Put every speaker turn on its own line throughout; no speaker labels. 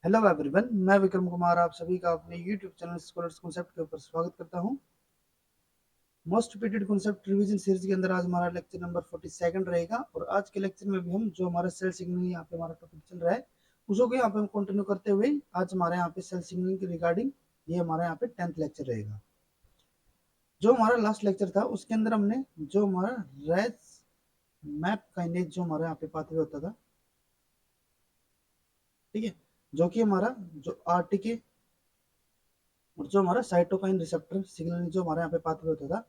Hello everyone, मैं विक्रम कुमार आप सभी का अपने यूट्यूब चैनल स्कॉलर्स कॉन्सेप्ट के ऊपर स्वागत करता हूं। Most repeated concept revision series के अंदर आज हमारा लेक्चर नंबर 42 रहेगा और आज के लेक्चर में भी हम जो हमारा सेल सिग्नलिंग यहाँ पे हमारा टॉपिक चल रहा है उसको को यहाँ पे हम कंटिन्यू करते हुए आज हमारे यहाँ पे सेल सिग्नलिंग के रिगार्डिंग ये हमारा यहाँ पे 10th लेक्चर रहेगा। जो हमारा लास्ट लेक्चर था उसके अंदर हमने जो हमारा रेस मैप काइनेज जो हमारे यहाँ पे पाथवे होता था, ठीक है, जो कि हमारा जो आरटीके और जो हमारा साइटोकाइन रिसेप्टर सिग्नलिंग जो हमारे यहाँ पे पाथवे होता था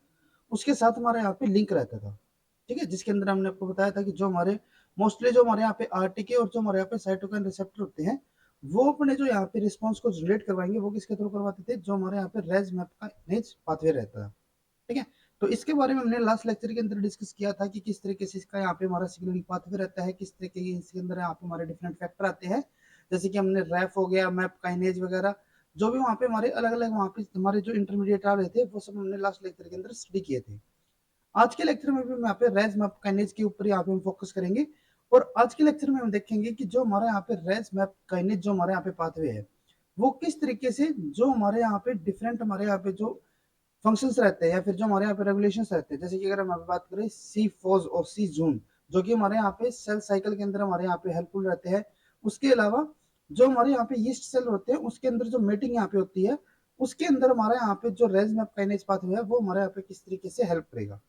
उसके साथ हमारे यहाँ पे लिंक रहता था, ठीक है, जिसके अंदर हमने आपको बताया था कि जो हमारे मोस्टली जो हमारे यहाँ पे आरटीके और जो हमारे यहाँ पे साइटोकाइन रिसेप्टर होते हैं वो अपने जो यहाँ पे रिस्पॉन्स को जनरेट करवाएंगे वो किसके थ्रू करवाते थे, जो हमारे यहाँ पे रेज मैप का इमेज पाथवे रहता है, ठीक है। तो इसके बारे में हमने लास्ट लेक्चर के अंदर डिस्कस किया था कि किस तरीके से इसका यहाँ पे हमारा सिग्नलिंग पाथवे रहता है, किस तरीके के इसके अंदर यहाँ पे हमारे डिफरेंट फैक्टर आते हैं, जैसे कि हमने रैफ हो गया, मैप काइनेज वगैरह, जो भी वहाँ पे हमारे अलग अलग वहाँ पे हमारे जो इंटरमीडिएट आ रहे थे वो सब हमने लास्ट लेक्चर के अंदर स्टडी किए थे। आज के लेक्चर में भी हम यहाँ पे रेज मैप काइनेज के ऊपर यहाँ पे हम फोकस करेंगे और आज के लेक्चर में हम देखेंगे कि जो हमारे यहाँ पे रेज मैप काइनेज जो हमारे यहाँ पे पाथवे है वो किस तरीके से जो हमारे यहाँ पे डिफरेंट हमारे यहाँ पे जो फंक्शंस रहते हैं या फिर जो हमारे यहाँ पे रेगुलेशंस रहते हैं, जैसे कि अगर हम यहाँ पे बात करें सी फोज और सी जून जो कि हमारे यहाँ पे सेल साइकिल के अंदर हमारे यहाँ पे हेल्पफुल रहते हैं। उसके अलावा जो हमारे यहाँ पे यीस्ट सेल होते हैं उसके अंदर जो मेटिंग यहाँ पे होती है उसके अंदर हमारे यहाँ पे जो रेज मैप काइनेज पाथवे है वो हमारे यहाँ पे किस तरीके से हेल्प करेगा,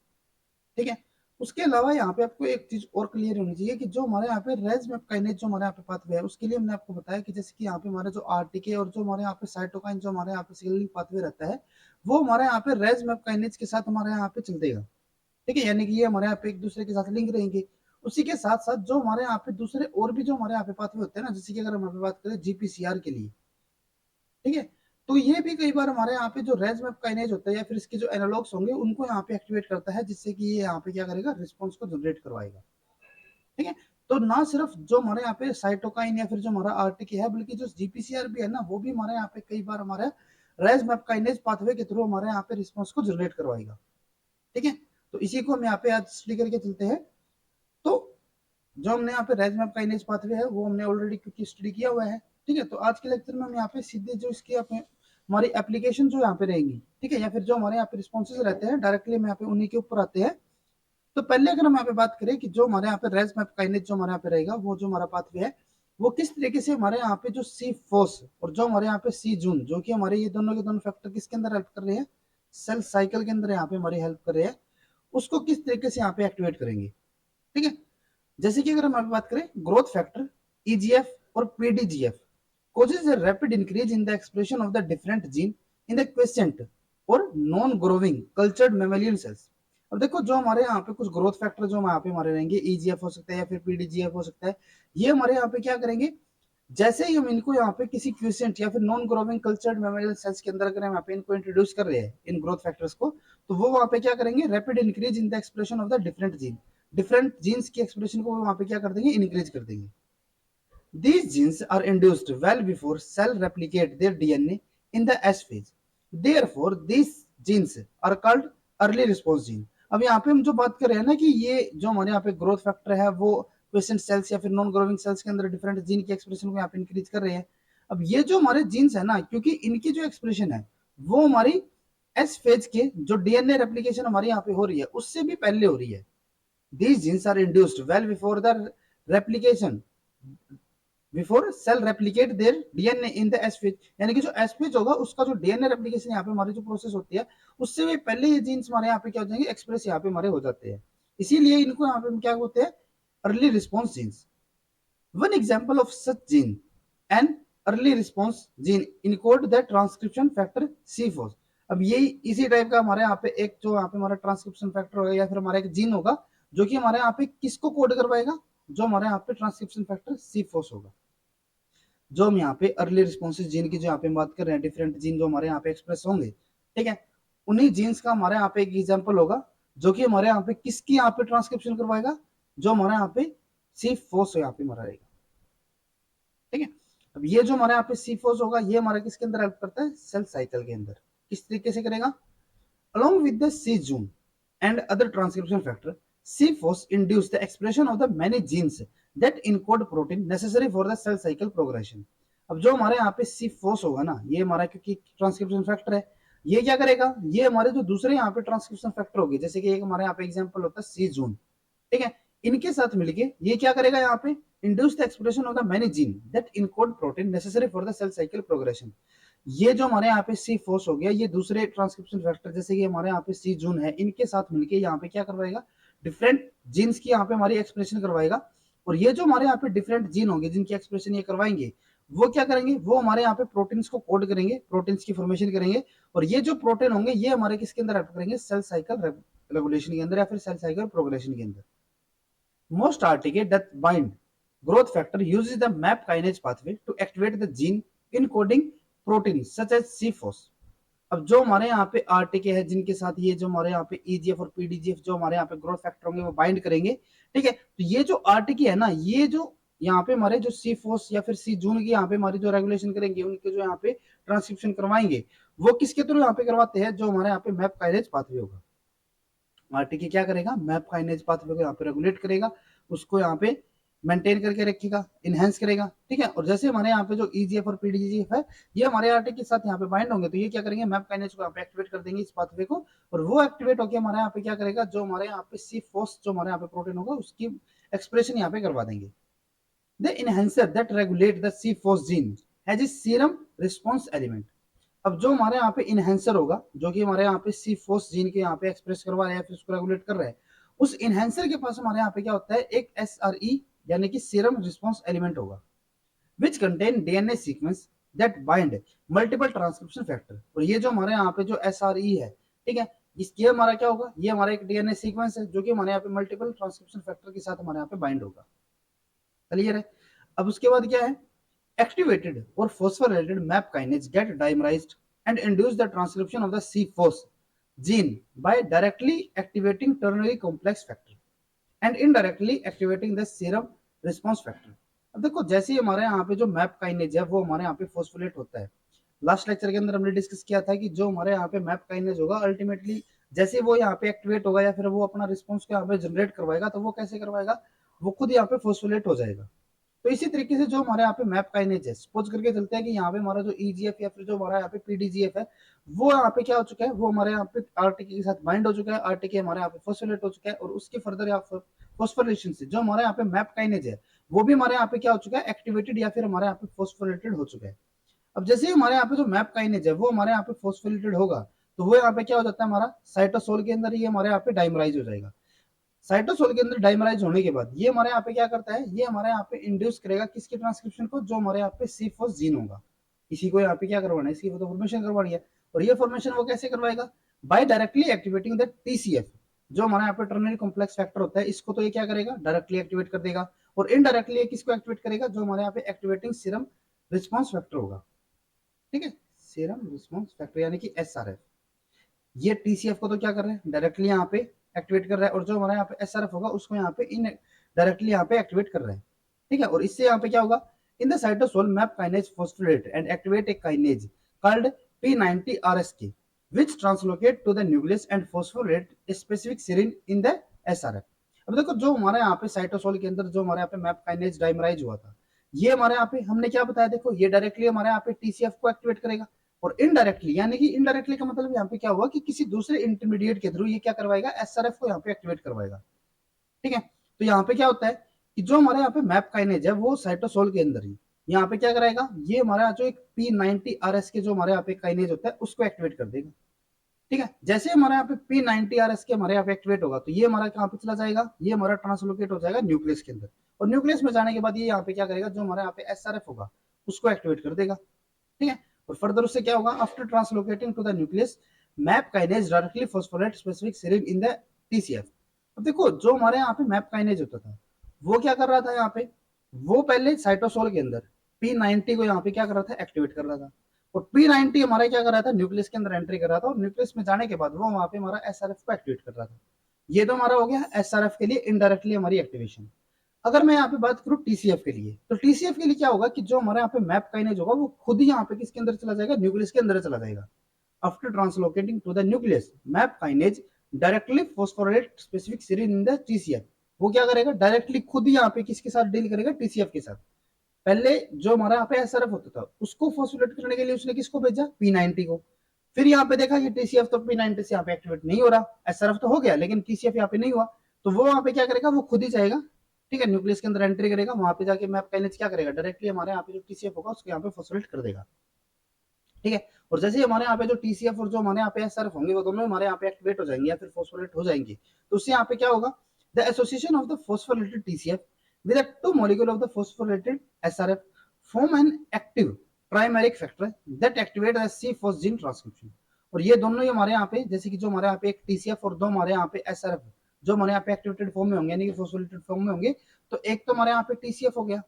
ठीक है। उसके अलावा यहाँ पे आपको एक चीज और क्लियर होनी चाहिए कि जो हमारे यहाँ पे रेज मैप काइनेज जो हमारे यहाँ पे पाथवे है उसके लिए हमने आपको बताया कि जैसे कि यहाँ पे हमारे जो आरटीके और जो हमारे यहाँ पे साइटोकाइन जो हमारे यहाँ पे सिग्नलिंग पाथवे रहता है वो हमारे यहाँ पे रेज मैप काइनेज के साथ हमारे यहाँ पे चल देगा, ठीक है, यानी कि ये हमारे यहाँ पे एक दूसरे के साथ लिंक रहेंगे। उसी के साथ साथ जो हमारे यहाँ पे दूसरे और भी जो हमारे यहाँ पे पाथवे होते हैं ना, जैसे कि अगर हम यहाँ पे बात करें जीपीसीआर के लिए, ठीक है, तो ये भी कई बार हमारे यहाँ पे जो रेज मैप काइनेज होता है या फिर इसके जो एनालॉग्स होंगे उनको यहाँ पे एक्टिवेट करता है, जिससे कि ये यहाँ पे क्या करेगा, रिस्पॉन्स को जनरेट करवाएगा, ठीक है। तो ना सिर्फ जो हमारे यहाँ पे साइटोकाइन या फिर जो हमारा आरटीके है बल्कि जो जीपीसीआर भी है ना वो भी हमारे यहाँ पे कई बार हमारे रेज मैप काइनेज पाथवे के थ्रू हमारे यहाँ पे रिस्पॉन्स को जनरेट करवाएगा, ठीक है। तो इसी को हम यहाँ पे आज स्टडी करके चलते हैं। तो जो हमने यहाँ पे रेज मैप काइनेज पाथवे है वो हमने ऑलरेडी क्योंकि स्टडी किया हुआ है, ठीक है। तो आज के लेक्चर में हम यहाँ पे सीधे जो इसकी हमारी एप्लीकेशन जो यहाँ पे रहेंगी, ठीक है, या फिर जो हमारे यहाँ पे रिस्पॉन्सेज रहते हैं डायरेक्टली हम यहाँ पे उन्हीं के ऊपर आते हैं। तो पहले अगर हम यहाँ पे बात करें कि जो हमारे यहाँ पे रेज मैप काइनेज जो हमारे यहाँ पे रहेगा वो जो हमारा पाथवे है वो किस तरीके से हमारे यहाँ पे जो सी फोर्स और जो हमारे यहाँ पे सी जून जो कि हमारे ये दोनों के दोनों फैक्टर किसके अंदर हेल्प कर रहे हैं, सेल साइकिल के अंदर यहाँ पे हमारी हेल्प कर रहे हैं, उसको किस तरीके से यहाँ पे एक्टिवेट करेंगे, ठीक है। जैसे कि अगर हम बात करें ग्रोथ फैक्टर ईजीएफ और पीडीजीएफ causes a rapid increase in the expression of the different gene in the quiescent और non growing cultured mammalian cells. अब देखो जो हमारे यहाँ पे कुछ ग्रोथ फैक्टर जो यहाँ पे हमारे रहेंगे ईजीएफ हो सकता है या फिर पीडीजीएफ हो सकता है, ये हमारे यहाँ पे क्या करेंगे, जैसे ही हम इनको यहाँ पे किसी क्विसेंट या फिर non growing cultured memorial cells के अंदर अगर हम यहाँ पे इनको इंट्रोड्यूस कर रहे हैं इन ग्रोथ फैक्टर्स को, तो वो वहाँ पे क्या करेंगे, rapid increase in the expression of the different gene, different genes की एक्सप्रेशन को वहाँ पे क्या कर देंगे, इंक्रीज कर देंगे। These genes are induced well before cell replicate their DNA in the S phase. Therefore, these genes are called early response gene. अब यहाँ पे हम जो बात कर रहे हैं ना कि ये जो हमारे यहाँ पे ग्रोथ फैक्टर है वो पेशेंट सेल्स या फिर नॉन ग्रोविंग सेल्स के अंदर डिफरेंट जीन की एक्सप्रेशन को यहाँ पे इंक्रीज कर रहे हैं। अब ये जो हमारे जीन्स है ना, क्योंकि इनकी जो एक्सप्रेशन है वो हमारी एस फेज के जो डीएनए रेप्लिकेशन हमारे यहाँ पे हो रही है उससे भी पहले हो रही है। These genes are induced well before the replication before cell replicate their DNA in the S phase, यानी कि जो एस फेज होगा उसका जो डीएनए रेप्लिकेशन यहाँ पे हमारी जो प्रोसेस होती है उससे भी पहले ये जीन्स हमारे यहाँ पे क्या हो जाएंगे, एक्सप्रेस यहाँ पे हमारे हो जाते हैं, इसीलिए इनको यहाँ पे क्या होते हैं, early response genes. One example of such gene and early response gene encode the transcription factor C4। अब यही इसी टाइप का हमारे यहाँ पे एक जो यहाँ पे हमारा ट्रांसक्रिप्शन फैक्टर होगा या फिर हमारा एक जीन होगा जो कि हमारे यहाँ पे किसको कोड करवाएगा, जो हमारे यहाँ पे ट्रांसक्रिप्शन फैक्टर C4 होगा। जो हम यहाँ पे अर्ली रिस्पॉन्सिस जीन की जो यहाँ पे बात कर रहे हैं, डिफरेंट जीन जो हमारे यहाँ पे एक्सप्रेस होंगे, ठीक है, उन्हीं जीन्स का हमारे यहाँ पे एक एग्जाम्पल होगा जो कि हमारे यहाँ पे किसकी यहाँ पे ट्रांसक्रिप्शन करवाएगा, जो हमारे यहाँ पे C4 यहाँ पे हमारा रहेगा, ठीक है। अब ये जो हमारे यहाँ पे C4 होगा ये हमारे किसके अंदर हेल्प करता है, सेल साइकिल के अंदर, किस तरीके से करेगा, along with the C Jun and other transcription factor, C-Force induce the expression of the many genes that encode protein necessary for the cell cycle progression। अब जो हमारे यहाँ पे सी फोस होगा ना, ये हमारा क्योंकि ट्रांसक्रिप्शन फैक्टर है, ये क्या करेगा, ये हमारे जो दूसरे यहाँ पे ट्रांसक्रिप्शन फैक्टर होगी, जैसे कि एक हमारे यहाँ पे एग्जांपल होता है सी जून, ठीक है, इनके साथ मिलके ये क्या करेगा यहाँ पे, induce the expression of the many gene that encode protein necessary for the cell cycle progression. ये जो हमारे यहाँ पे सी फोर्स हो गया, ये दूसरे ट्रांसक्रिप्शन फैक्टर जैसे कि हमारे यहाँ पे सी जून है, इनके साथ मिलके यहाँ पे क्या करवाएगा, डिफरेंट जीन्स की यहाँ पे हमारी एक्सप्रेशन करवाएगा। और ये जो हमारे यहाँ पे डिफरेंट जीन होंगे जिनकी एक्सप्रेशन ये करवाएंगे, वो क्या करेंगे, वो हमारे यहाँ पे प्रोटीन्स को कोड करेंगे, प्रोटीन्स की फॉर्मेशन करेंगे। और ये जो प्रोटीन होंगे ये हमारे किसके अंदर हेल्प करेंगे, सेल साइकिल रेगुलेशन के अंदर या फिर सेल साइकिल प्रोग्रेशन के अंदर। Most RTK that bind growth factor uses the MAP kinase pathway to activate the gene encoding proteins such as CFOS। अब जो हमारे यहाँ पे आरटीके है जिनके साथ ये जो हमारे यहाँ पे ईजीएफ और पीडीजीएफ जो हमारे यहाँ पे ग्रोथ फैक्टर होंगे वो बाइंड करेंगे, ठीक है। तो ये जो आरटीके है ना, ये जो यहाँ पे हमारे जो सी फोर्स या फिर सी जून की यहाँ पे हमारी जो रेगुलेशन करेंगे, उनके जो यहाँ पे ट्रांसक्रिप्शन करवाएंगे, वो किसके थ्रू यहाँ पे करवाते हैं, जो हमारे यहाँ पे मैप काइनेज पाथवे होगा। आरटीके क्या करेगा, मैप काइनेज पाथवे को यहाँ पे रेगुलेट करेगा, उसको यहाँ पे मेंटेन करके रखेगा, इनहेंस करेगा, ठीक है। और जैसे हमारे यहाँ पे जो ईजीएफ और पीडीजीएफ है, ये हमारे आरटीके के साथ यहाँ पे बाइंड होंगे, तो ये क्या करेंगे, मैप काइनेज को यहाँ पे एक्टिवेट कर देंगे इस पाथवे को, और वो एक्टिवेट होकर हमारे यहाँ पे क्या करेगा, जो हमारे यहाँ पे सी फोर्स जो हमारे यहाँ पे प्रोटीन होगा उसकी एक्सप्रेशन यहाँ पे करवा देंगे। The enhancer that regulate the C fos gene has a serum response element. अब जो हमारे यहाँ पे इनहेंसर होगा, जो कि हमारे यहाँ पे सी फोर्स जीन के यहाँ पे एक्सप्रेस करवा रहा है फिर उसको रेगुलेट कर रहा है, उस इनहेंसर के पास हमारे यहाँ पे क्या होता है, एक SRE यानी कि सीरम रिस्पॉन्स एलिमेंट होगा, which contain DNA sequence that bind multiple transcription factor. और ये जो हमारे यहाँ पे जो SRE है, ठीक है, इसके हमारा क्या होगा, ये हमारा एक डीएनए सीक्वेंस है जो कि हमारे यहाँ पे मल्टीपल ट्रांसक्रिप्शन फैक्टर के साथ हमारे यहाँ पे बाइंड होगा, क्लियर है। अब उसके बाद क्या है, activated or phosphorylated MAP kinase get dimerized and induce the transcription of the C-FOS gene by directly activating ternary complex factor and indirectly activating the serum response factor। अब देखो जैसे ही हमारे यहाँ पे जो मैप काइनेज है वो हमारे यहाँ पे फोस्फोलेट होता है, लास्ट लेक्चर के अंदर हमने डिस्कस किया था कि जो हमारे यहाँ पे मैप काइनेज होगा अल्टीमेटली जैसे वो यहाँ पे एक्टिवेट होगा या फिर वो अपना रिस्पॉन्स को यहाँ पे जनरेट करवाएगा, तो वो कैसे करवाएगा, वो खुद यहाँ पे फोस्फोलेट हो जाएगा। तो इसी तरीके से जो हमारे यहाँ पे मैप काइनेज है, सपोज करके चलते हैं कि यहाँ पे हमारा जो ईजीएफ या फिर जो हमारा यहाँ पे पीडीजीएफ है, वो यहाँ पे क्या हो चुका है, वो हमारे यहाँ पे आरटीके के साथ बाइंड हो चुका है, आरटीके हमारे यहाँ पे फोस्फोलेट हो चुका है, और उसके फर्दर यहाँ फोस्फोरिलेशन से जो हमारे यहाँ पे मैप काइनेज है वो भी हमारे यहाँ पे क्या हो चुका है, एक्टिवेटेड या फिर हमारे यहाँ पे फोस्फोरेटेड हो चुका है। अब जैसे ही हमारे यहाँ पे जो मैप काइनेज है वो हमारे यहाँ पे फोस्फोरिलेटेड होगा, तो वो यहाँ पे क्या हो जाता है, हमारा साइटोसोल के अंदर ये हमारे यहाँ पे डाइमराइज हो जाएगा। साइटोसोल के अंदर डाइमराइज होने के बाद ये हमारे यहाँ पे क्या करता है, ये हमारे यहाँ पे इंड्यूस करेगा किसके ट्रांसक्रिप्शन को, जो हमारे यहाँ पे C-FOS जीन होगा, इसी को यहाँ पे क्या करवाना है, इसकी तो फॉर्मेशन करवानी है। और ये फॉर्मेशन वो कैसे करवाएगा, by directly activating the TCF, जो हमारे यहाँ पे टर्नरी कॉम्प्लेक्स फैक्टर होता है, इसको तो ये क्या करेगा, डायरेक्टली एक्टिवेट कर देगा। और इनडायरेक्टली ये किसको एक्टिवेट करेगा, जो हमारे यहाँ पे एक्टिवेटिंग सीरम रिस्पॉन्स फैक्टर होगा, ठीक है, सीरम रिस्पॉन्स फैक्टर यानी कि SRF। ये TCF को तो क्या कर रहे हैं, डायरेक्टली यहाँ पे एक्टिवेट कर रहा है, और जो हमारा यहाँ पे SRF होगा उसको यहाँ पे इन डायरेक्टली यहाँ पे एक्टिवेट कर रहा है, ठीक है। और इससे यहाँ पे क्या होगा, in the cytosol MAP kinase phosphorylate and activate a kinase called P90RSK which translocate to the nucleus and phosphorate a specific serine in the SRF। अब देखो जो हमारे यहाँ पे साइटोसोल के अंदर जो हमारे यहाँ पे मैप काइनेज डाइमराइज हुआ था, ये हमारे यहाँ पे हमने क्या बताया, देखो ये डायरेक्टली हमारे यहाँ पे TCF को एक्टिवेट करेगा, और इनडायरेक्टली यानी कि इनडायरेक्टली का मतलब यहाँ पे क्या हुआ कि किसी दूसरे इंटरमीडिएट के थ्रू ये क्या करवाएगा, SRF को यहाँ पे एक्टिवेट करवाएगा, ठीक है। तो यहाँ पे क्या होता है कि जो हमारे यहाँ पे मैप काइनेज है वो साइटोसोल के अंदर ही यहाँ पे क्या कराएगा, ये हमारा जो एक P90RSK जो हमारे यहाँ पे काइनेज होता है उसको एक्टिवेट कर देगा, ठीक है। जैसे हमारे यहाँ पे P90RSK हमारे यहाँ पे एक्टिवेट होगा, तो ये हमारा कहाँ पे चला जाएगा, ये हमारा ट्रांसलोकेट हो जाएगा न्यूक्लियस के अंदर, और न्यूक्लियस में जाने के बाद ये यहाँ पे क्या करेगा, जो हमारे यहाँ पे SRF होगा उसको एक्टिवेट कर देगा, ठीक है। और फर्दर उससे क्या होगा, after translocating to the nucleus MAP kinase directly phosphorylate specific serine in the TCF। अब देखो जो हमारे यहाँ पे मैप काइनेज होता था वो क्या कर रहा था, यहाँ पे वो पहले साइटोसोल के अंदर P90 को यहाँ पे क्या कर रहा था, एक्टिवेट कर रहा था, और P90 हमारा क्या कर रहा था, न्यूक्लियस के अंदर एंट्री कर रहा था, और न्यूक्लियस में जाने के बाद वो वहां पे हमारा SRF को एक्टिवेट कर रहा था। ये तो हमारा हो गया SRF के लिए इनडायरेक्टली हमारी एक्टिवेशन। अगर मैं यहाँ पे बात करूँ TCF के लिए, तो TCF के लिए क्या होगा कि जो हमारे यहाँ पे मैप काइनेज होगा वो खुद ही यहाँ पे किसके अंदर चला जाएगा, न्यूक्लियस के अंदर चला जाएगा। After translocating to the nucleus MAP kinase directly phosphorylate specific serine in the TCF। वो क्या करेगा, डायरेक्टली खुद ही यहाँ पे किसके साथ डील करेगा, TCF के साथ। पहले जो हमारा यहाँ पे एसआरएफ होता था उसको फॉस्फोरेट करने के लिए उसने किसको भेजा, P90 को। फिर यहाँ पे देखा कि टीसीएफ तो P90 से यहाँ पे एक्टिवेट नहीं हो रहा, एसआरएफ तो हो गया लेकिन टीसीएफ यहाँ पे नहीं हुआ, तो वो वहाँ पे क्या करेगा, वो खुद ही जाएगा, ठीक है, न्यूक्लियस के अंदर एंट्री करेगा, वहां पे जाके मैप काइनेज क्या करेगा, डायरेक्टली हमारे यहाँ पे जो टीसीएफ होगा उसको यहाँ पे फॉस्फोरेट कर देगा, ठीक है। और जैसे ही हमारे यहाँ पे जो टीसीएफ और जो हमारे यहाँ पे एसआरएफ होंगे वो दोनों हमारे यहाँ पे एक्टिवेट हो जाएंगे या फिर फॉस्फोरेट हो जाएंगे, तो उससे यहाँ पे क्या होगा, the association of the phosphorylated TCF with the two molecule of the phosphorylated SRF form an active trimeric factor that activate the C-phos gene transcription। और ये दोनों ही हमारे यहाँ पे, जैसे कि जो हमारे यहाँ पे एक TCF और दो हमारे यहाँ पे SRF जो हमारे यहाँ पे एक्टिवेटेड फॉर्म में होंगे यानी कि फॉस्फोरिलेटेड फॉर्म में होंगे, तो एक तो हमारे यहाँ पे TCF हो गया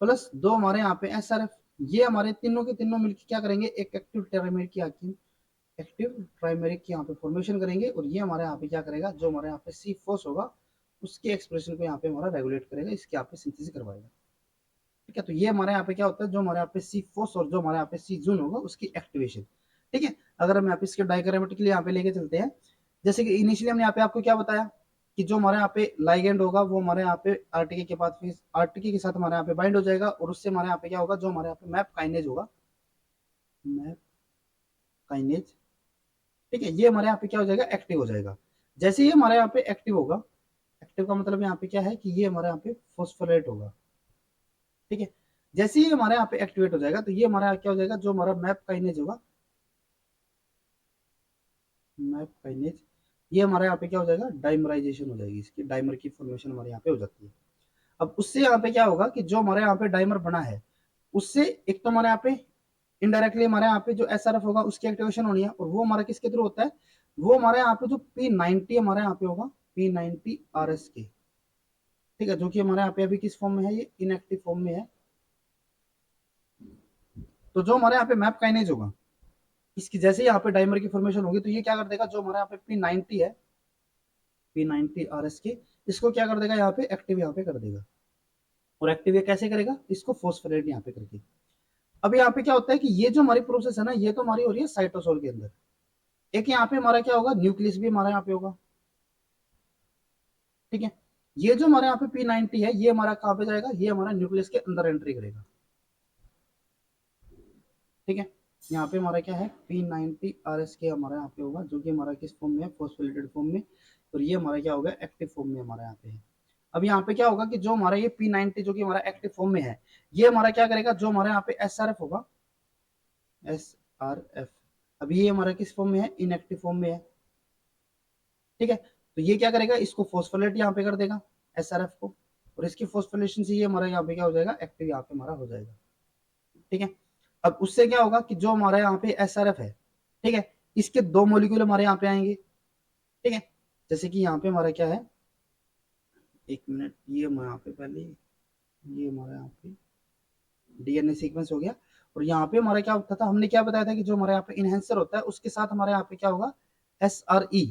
प्लस दो हमारे यहाँ पे SRF, ये हमारे तीनों के तीनों मिलकर क्या करेंगे, एक एक्टिव ट्राइमेरिक की एक्टिव ट्राइमेरिक की यहाँ पे फॉर्मेशन करेंगे, और ये हमारे यहाँ पे क्या करेगा, जो हमारे यहाँ पे C-phos होगा उसके एक्सप्रेशन को यहाँ पे हमारा रेगुलेट करेगा, इसके यहाँ पे सिंथेसिस करवाएगा, ठीक है। तो ये हमारे यहाँ पे क्या होता है, जो हमारे यहाँ पे C-phos और जो हमारे यहाँ पे C-zone होगा उसकी एक्टिवेशन, ठीक है। अगर हम यहाँ पे इसके डायग्रामेटिकली यहाँ पे लेके चलते हैं, जैसे कि इनिशियली हमने यहाँ पे आपको क्या बताया कि जो हमारे यहाँ पे लाइगेंड होगा वो हमारे यहाँ पे आरटीके के बाद फिर आरटीके के साथ हमारे यहाँ पे बाइंड हो जाएगा, और उससे हमारे यहाँ पे क्या होगा, जो हमारे यहाँ पे मैप काइनेज होगा, मैप काइनेज, ठीक है, ये हमारे यहाँ पे क्या हो जाएगा, एक्टिव हो जाएगा। जैसे ही हमारे यहाँ पे एक्टिव होगा, एक्टिव का मतलब यहाँ पे क्या है कि ये हमारे यहाँ पे फॉस्फोरेट होगा, ठीक है। जैसे ही हमारे यहाँ पे एक्टिवेट हो जाएगा तो ये हमारा क्या हो जाएगा, जो हमारा मैप काइनेज होगा, मैप काइनेज, ये हमारे यहाँ पे क्या हो जाएगा, डाइमराइजेशन हो जाएगी, इसकी डाइमर की फॉर्मेशन हमारे यहाँ पे हो जाती है। अब उससे यहाँ पे क्या होगा कि जो हमारे यहाँ पे डाइमर बना है उससे एक तो हमारे यहाँ पे इनडायरेक्टली हमारे यहाँ पे जो एसआरएफ होगा उसकी एक्टिवेशन होनी है, और वो हमारा किसके थ्रू होता है, वो हमारे यहाँ पे जो P90 हमारे यहाँ पे होगा, P90 RSK, ठीक है, जो कि हमारे यहाँ पे अभी किस फॉर्म में है, ये इनएक्टिव फॉर्म में है। तो जो हमारे यहाँ पे मैप काइनेज होगा इसकी जैसे यहाँ पे डाइमर की फॉर्मेशन होगी तो ये क्या कर देगा, जो हमारे यहाँ पे P90 है, P90 RSK, इसको क्या कर देगा, यहाँ पे एक्टिव यहाँ पे कर देगा, और एक्टिव ये कैसे करेगा, इसको फॉस्फोरेट यहाँ पे करके। अब यहाँ पे क्या होता है कि ये जो हमारी प्रोसेस है ना, ये तो हमारी हो रही है साइटोसोल के अंदर, एक यहाँ पे हमारा क्या होगा, न्यूक्लियस भी हमारे यहाँ पे होगा, ठीक है। ये जो हमारे यहाँ पे P90 है ये हमारा कहाँ पे जाएगा, ये हमारा न्यूक्लियस के अंदर एंट्री करेगा, ठीक है। यहाँ पे हमारा क्या है, P90 RSK हमारा यहाँ पे होगा, जो कि हमारा किस फॉर्म में है, फॉस्फोरिलेटेड फॉर्म में, और ये हमारा क्या होगा, एक्टिव फॉर्म में हमारा यहाँ पे है। अब यहाँ पे क्या होगा कि जो हमारा ये P90 जो कि हमारा एक्टिव फॉर्म में है, ये हमारा क्या करेगा, जो हमारे यहाँ पे SRF होगा, SRF, अभी ये हमारा किस फॉर्म में है, इनएक्टिव फॉर्म में है, ठीक है। तो ये क्या करेगा, इसको फॉस्फोलेट यहाँ पे कर देगा SRF को, और इसकी फॉस्फोलेशन से ये हमारा यहाँ पे क्या हो जाएगा, एक्टिव यहाँ पे हमारा हो जाएगा, ठीक है। अब उससे क्या होगा कि जो हमारे यहाँ पे SRF है, ठीक है, इसके दो मोलिक्यूल हमारे यहाँ पे आएंगे, ठीक है। जैसे कि यहाँ पे हमारा क्या है, एक मिनट, ये हमारे यहाँ पे पहले, ये हमारा यहाँ पे डीएनए सीक्वेंस हो गया, और यहाँ पे हमारा क्या होता था, हमने क्या बताया था कि जो हमारे यहाँ पे इनहेंसर होता है उसके साथ हमारे यहाँ पे क्या होगा, SRE,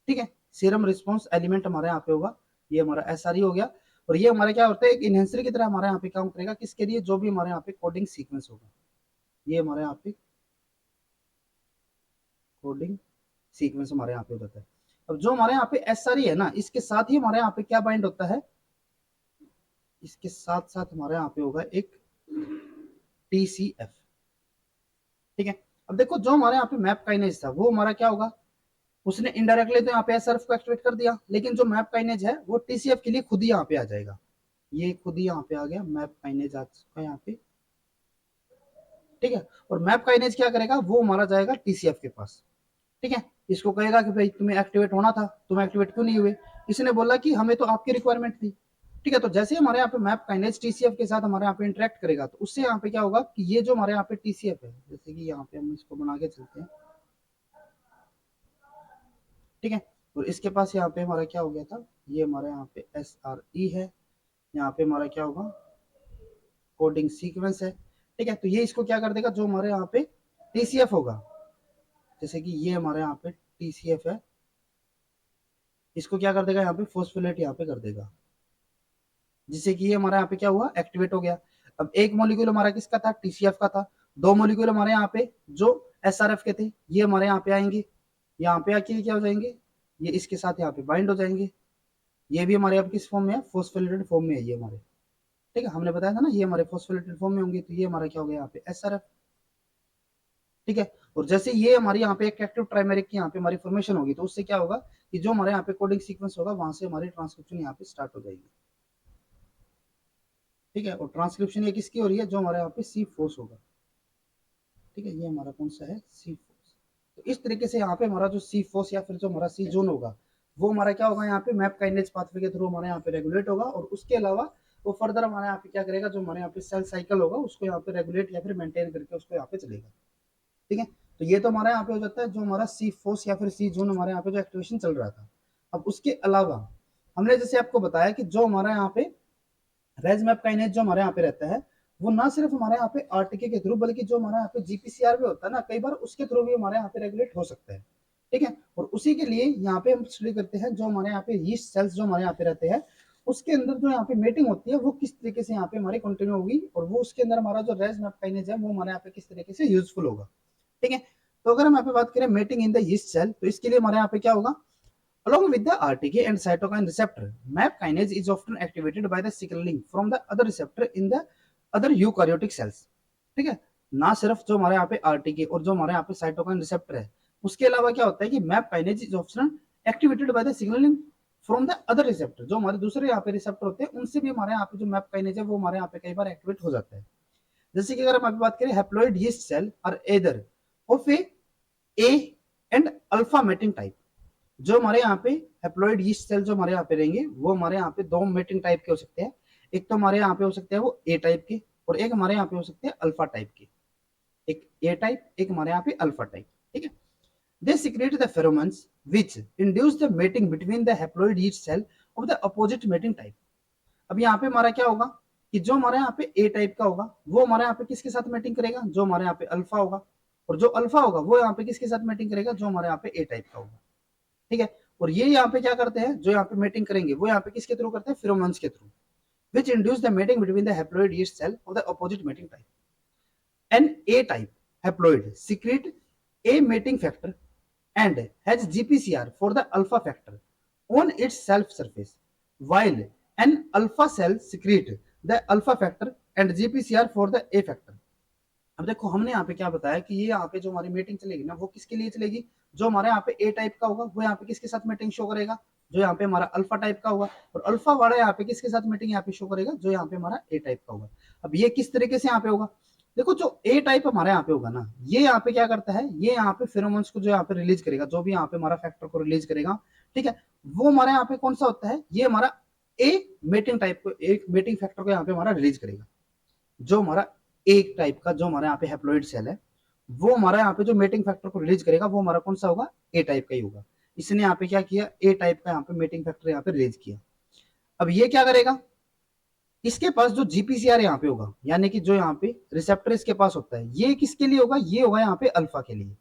ठीक है, सीरम रिस्पॉन्स एलिमेंट हमारे यहाँ पे होगा, ये हमारा SRE हो गया, और ये हमारे क्या होता है, एक इनहेंसर की तरह हमारे यहाँ पे काम करेगा, किसके लिए, जो भी हमारे यहाँ पे कोडिंग सीक्वेंस होगा, ये हमारे यहाँ पे कोडिंग सीक्वेंस हमारे यहाँ पे हो जाता है। अब जो हमारे यहाँ पे SRE है ना, इसके साथ ही हमारे यहाँ पे क्या बाइंड होता है, इसके साथ साथ हमारे यहाँ पे होगा एक TCF, ठीक है। अब देखो जो हमारे यहाँ पे मैप काइनेज था वो हमारा क्या होगा, उसने इनडायरेक्टली तो यहाँ पे SRF को एक्टिवेट कर दिया, लेकिन जो मैप काइनेज है वो TCF के लिए खुद ही यहाँ पे आ जाएगा, ये खुद ही यहाँ पे आ गया, मैप काइनेज आ चुका है यहाँ पे, ठीक है। और मैप काइनेज क्या करेगा, वो हमारा जाएगा TCF के पास, ठीक है। इसको कहेगा कि भाई तुम्हें एक्टिवेट होना था, तुम एक्टिवेट क्यों नहीं हुए, इसने बोला कि हमें तो आपकी रिक्वायरमेंट थी, ठीक है। तो जैसे हमारे यहाँ पे मैप काइनेज TCF के साथ हमारे यहाँ पे इंटरेक्ट करेगा तो उससे यहाँ पे क्या होगा कि ये जो हमारे यहाँ पे TCF है, जैसे कि यहाँ पे हम इसको बना के चलते हैं, ठीक है। और इसके पास यहाँ पे हमारा क्या हो गया था, ये हमारे यहाँ पे SRE है, यहाँ पे हमारा क्या होगा, कोडिंग सीक्वेंस है, ठीक है। तो ये इसको क्या कर देगा, जो हमारे यहाँ पे TCF होगा, जैसे कि ये हमारे यहाँ पे TCF है, इसको क्या कर देगा, यहाँ पे फॉस्फोलेट यहाँ पे कर देगा, जिससे कि ये हमारे यहाँ पे क्या हुआ, एक्टिवेट हो गया। अब एक मोलिक्यूल हमारा किसका था, TCF का था, दो मोलिक्यूल हमारे यहाँ पे जो SRF के थे ये हमारे यहाँ पे आएंगे, यहाँ पे आके क्या हो जाएंगे, ये इसके साथ यहाँ पे बाइंड हो जाएंगे, ये भी हमारे यहाँ किस फॉर्म में है, फॉस्फोलिपिड फॉर्म में है ये हमारे, ठीक है, हमने बताया था ना ये हमारे फॉस्फोलिपिड फॉर्म में होंगे, तो ये हमारा क्या हो गया यहाँ पे SRF। ठीक है, और जैसे ये हमारी यहाँ पे एक एक्टिव ट्राइमेरिक की यहाँ पे हमारी फॉर्मेशन होगी, तो उससे क्या होगा कि जो हमारे यहाँ पे कोडिंग सीक्वेंस होगा वहां से हमारी ट्रांसक्रिप्शन यहाँ पे स्टार्ट हो जाएगी। ठीक है, और ट्रांसक्रिप्शन ये किसकी हो रही है, जो हमारे यहाँ पे सी फोर्स होगा। ठीक है, ये हमारा कौन सा है, सी फोर्स। तो इस तरीके से यहाँ पे हमारा जो सी फोर्स या फिर जो हमारा सी जोन होगा वो हमारा क्या होगा यहाँ पे मैप काइनेज पाथवे के थ्रू हमारे यहाँ पे रेगुलेट होगा, और उसके अलावा वो फर्दर हमारे यहाँ पे क्या करेगा, जो हमारे यहाँ पे सेल साइकिल होगा उसको यहाँ पे रेगुलेट या फिर मेंटेन करके उसको यहाँ पे चलेगा। ठीक है, तो ये तो हमारा यहाँ पे हो जाता है जो हमारा सी फोर्स या फिर सी जोन हमारे यहाँ पे जो एक्टिवेशन चल रहा था। अब उसके अलावा हमने जैसे आपको बताया कि जो हमारा यहाँ पे रेज मैप काइनेज जो हमारे यहाँ पे रहता है वो ना सिर्फ हमारे यहाँ पे आरटीके के थ्रू बल्कि जो हमारे यहाँ पे जीपीसीआर भी होता है ना, कई बार उसके थ्रू भी हमारे यहाँ पे रेगुलेट हो सकता है। ठीक है, और उसी के लिए यहाँ पे हम स्टडी करते हैं जो हमारे यहाँ पे यीस्ट सेल्स जो हमारे यहाँ पे रहते हैं उसके अंदर जो यहाँ पे मेटिंग होती है वो किस तरीके से यहाँ पे हमारी कंटिन्यू होगी, और वो उसके अंदर हमारा जो रेज मैप काइनेज है वो हमारे यहाँ पे किस तरीके से यूजफुल होगा। ठीक है, तो अगर हम यहाँ पे बात करें mating in the yeast cell, तो इसके लिए हमारे यहाँ पे क्या होगा, along with the RTK and cytokine receptor, MAP kinase is often activated by the signaling from the other receptor in the other eukaryotic cells। ठीक है, ना सिर्फ जो हमारे यहाँ पे RTK और जो हमारे यहाँ पे साइटोकाइन रिसेप्टर है उसके अलावा क्या होता है कि MAP kinase is often activated by the signaling from the other receptor, जो हमारे दूसरे यहाँ पे रिसेप्टर होते हैं उनसे भी हमारे यहाँ पे जो MAP kinase है वो हमारे यहाँ पे कई बार एक्टिवेट हो जाता है। जैसे कि अगर हम अभी बात करें haploid yeast cell are either of a and alpha mating type, जो हमारे यहाँ पे हैप्लॉइड यीस्ट सेल जो हमारे यहाँ पे रहेंगे वो हमारे यहाँ पे दो मेटिंग टाइप के हो सकते हैं। एक तो हमारे यहाँ पे हो सकते हैं वो ए टाइप के, और एक हमारे यहाँ पे हो सकते हैं अल्फा टाइप के। एक ए टाइप, एक हमारे यहाँ पे अल्फा टाइप। ठीक है, they secrete the pheromones which induce the mating between the haploid yeast cell of the opposite mating type. अब यहाँ पे हमारा क्या होगा कि जो हमारे यहाँ पे ए टाइप का होगा वो हमारे यहाँ पे किसके साथ मेटिंग करेगा, जो हमारे यहाँ पे अल्फा होगा, और जो अल्फा होगा वो यहाँ पे किसके साथ मेटिंग करेगा, जो हमारे यहाँ पे ए टाइप का होगा। ठीक है, और ये यहाँ पे क्या करते हैं, जो यहाँ पे मेटिंग करेंगे वो यहाँ पे किसके थ्रू करते हैं, फेरोमोन्स के through, which induce the mating between the haploid yeast cell of the opposite mating type. An A type haploid secrete A mating factor and has GPCR for the alpha factor on its self surface, while an alpha cell secrete the alpha factor and GPCR for the A factor। अब देखो हमने यहाँ पे क्या बताया कि ये यहाँ पे जो हमारी मीटिंग चलेगी ना वो किसके लिए चलेगी, जो हमारे यहाँ पे ए टाइप का होगा वो यहाँ पे किसके साथ मीटिंग शो करेगा, जो यहाँ पे हमारा अल्फा टाइप का होगा, और अल्फा वाला यहाँ पे किसके साथ मीटिंग यहाँ पे शो करेगा, जो यहाँ पे हमारा ए टाइप का होगा। अब ये किस तरीके से यहाँ पे होगा, देखो जो ए टाइप हमारे यहाँ पे होगा ना ये यहाँ पे क्या करता है, ये यहाँ पे फेरोमोन्स को जो यहाँ पे रिलीज करेगा, जो भी यहाँ पे हमारा फैक्टर को रिलीज करेगा। ठीक है, वो हमारे यहाँ पे कौन सा होता है, ये हमारा ए मेटिंग टाइप को, एक मेटिंग फैक्टर को यहाँ पे हमारा रिलीज करेगा। जो हमारा एक टाइप का जो हमारे यहाँ पे हैप्लॉइड सेल है वो हमारा यहाँ पे जो मेटिंग फैक्टर को रिलीज करेगा वो हमारा कौन सा होगा, ए टाइप का ही होगा। इसने यहाँ पे क्या किया, ए टाइप का यहाँ पे मेटिंग फैक्टर यहाँ पे रिलीज किया। अब ये क्या करेगा, इसके पास जो जीपीसीआर यहाँ पे होगा यानी कि जो यहाँ पे रिसेप्टर इसके पास होता है ये किसके लिए होगा, ये होगा यहाँ पे अल्फा के लिए।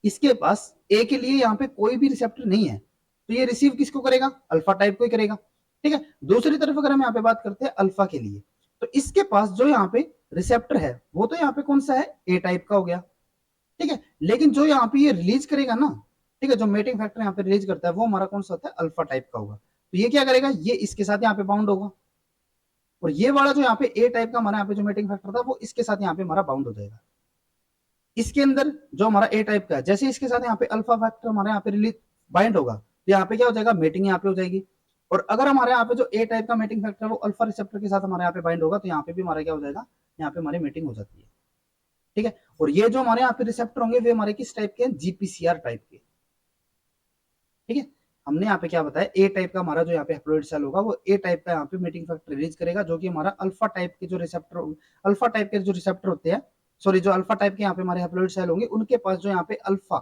इसके पास ए के लिए यहाँ पे कोई भी रिसेप्टर नहीं है तो ये रिसीव किसको करेगा, अल्फा टाइप को ही करेगा। ठीक है, दूसरी तरफ अगर हम यहाँ पे बात करते हैं अल्फा के लिए, तो इसके पास जो यहाँ पे रिसेप्टर है वो तो यहाँ पे कौन सा है, ए टाइप का हो गया। ठीक है, लेकिन जो यहाँ पे ये रिलीज करेगा ना, ठीक है, जो मेटिंग फैक्टर यहाँ पे रिलीज करता है वो हमारा कौन सा होता है, अल्फा टाइप का होगा। तो ये क्या करेगा, ये इसके साथ यहाँ पे बाउंड होगा, और ये वाला जो यहाँ पे ए टाइप का हमारा यहाँ पे जो मेटिंग फैक्टर था वो इसके साथ यहाँ पे हमारा बाउंड हो जाएगा। इसके अंदर जो हमारा ए टाइप का है जैसे इसके साथ यहाँ पे अल्फा फैक्टर हमारे यहाँ पे रिलीज बाइंड होगा तो यहाँ पे क्या हो जाएगा, मेटिंग यहाँ पे हो जाएगी। और अगर हमारे यहाँ पे जो ए टाइप का मेटिंग फैक्टर है वो अल्फा रिसेप्टर के साथ हमारे यहाँ पे बाइंड होगा तो यहाँ पे भी हमारा क्या हो जाएगा, यहाँ पे हमारी मीटिंग हो जाती है। ठीक है, और ये जो हमारे यहाँ पे रिसेप्टर होंगे वे हमारे किस टाइप के हैं, जीपीसीआर टाइप के। ठीक है, हमने यहाँ पे क्या बताया, ए टाइप का हमारा जो यहाँ पे हैप्लॉइड सेल होगा वो ए टाइप का यहाँ पे मीटिंग फैक्टर रिलीज करेगा, जो कि हमारा अल्फा टाइप के जो रिसेप्टर, अल्फा टाइप के जो रिसेप्टर होते हैं, सॉरी जो अल्फा टाइप के यहाँ पे हमारे हैप्लॉइड सेल होंगे उनके पास जो यहाँ पे अल्फा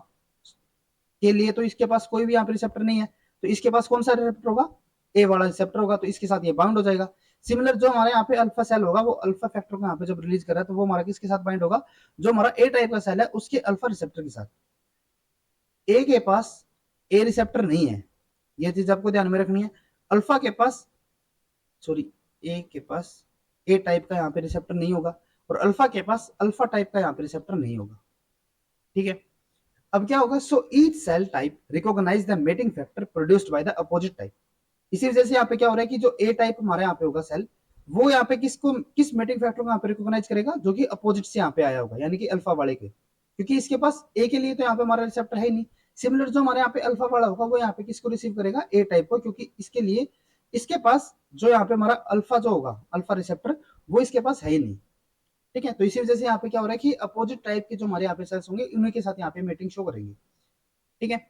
के लिए तो इसके पास कोई भी यहाँ पे रिसेप्टर नहीं है तो इसके पास कौन सा रिसेप्टर होगा, ए वाला रिसेप्टर होगा, तो इसके साथ ये बाउंड हो जाएगा। सिमिलर जो हमारे यहाँ पे अल्फा सेल होगा वो अल्फा फैक्टर को यहाँ पे जब रिलीज कर रहा है तो वो हमारा किसके साथ बाइंड होगा, जो हमारा ए टाइप का सेल है उसके अल्फा रिसेप्टर के साथ। ए के पास ए रिसेप्टर नहीं है, ये चीज आपको ध्यान में रखनी है। अल्फा के पास, सॉरी ए के पास ए टाइप का यहाँ पे रिसेप्टर नहीं होगा, और अल्फा के पास अल्फा टाइप का यहाँ पे रिसेप्टर नहीं होगा। ठीक है, अब क्या होगा, so each cell type recognize the mating factor produced by the opposite type. इसी वजह से यहाँ पे क्या हो रहा है कि जो ए टाइप हमारे यहाँ पे होगा सेल वो यहाँ पे किस मेटिंग फैक्टर को यहाँ पे रिकॉग्नाइज करेगा, जो कि अपोजिट से यहाँ पे आया होगा, यानी कि अल्फा वाले के, क्योंकि इसके पास ए के लिए तो यहाँ पे हमारा रिसेप्टर है ही नहीं। सिमिलर जो हमारे यहाँ पे अल्फा वाला होगा वो यहाँ पे किसको रिसीव करेगा, ए टाइप को, क्योंकि इसके लिए इसके पास जो यहाँ पे हमारा अल्फा जो होगा, अल्फा रिसेप्टर, वो इसके पास है ही नहीं। ठीक है, तो इसी वजह से यहाँ पे क्या हो रहा है कि अपोजिट टाइप के जो हमारे यहाँ पे सेल्स होंगे उन्हीं के साथ यहाँ पे मीटिंग शो करेंगे। ठीक है,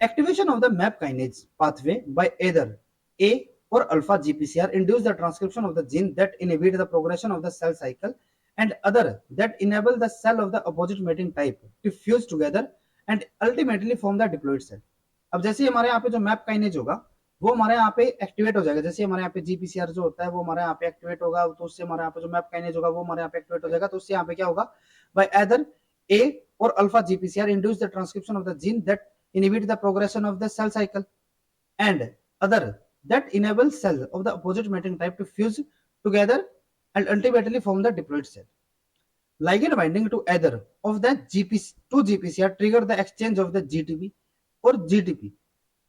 activation of the MAP kinase pathway by either A or alpha GPCR induce the transcription of the gene that inhibit the progression of the cell cycle, and other that enable the cell of the opposite mating type to fuse together and ultimately form the diploid cell। अब जैसे हमारे यहाँ पे जो map kinase होगा वो हमारे यहाँ पे एक्टिवेट हो जाएगा, जैसे हमारे यहाँ पे जीपीसीआर जो होता है वो हमारे यहाँ पे एक्टिवेट होगा, तो उससे हमारे यहाँ पे जो मैप काइनेज होगा वो हमारे यहाँ पे एक्टिवेट हो जाएगा, तो उससे यहाँ पे क्या होगा, bye either A or alpha GPCR induce the transcription of the gene that inhibit the progression of the cell cycle, and other that enable cells of the opposite mating type to fuse together and ultimately form the diploid cell। Ligand binding to either of the GPCR trigger the exchange of the GTP और GTP।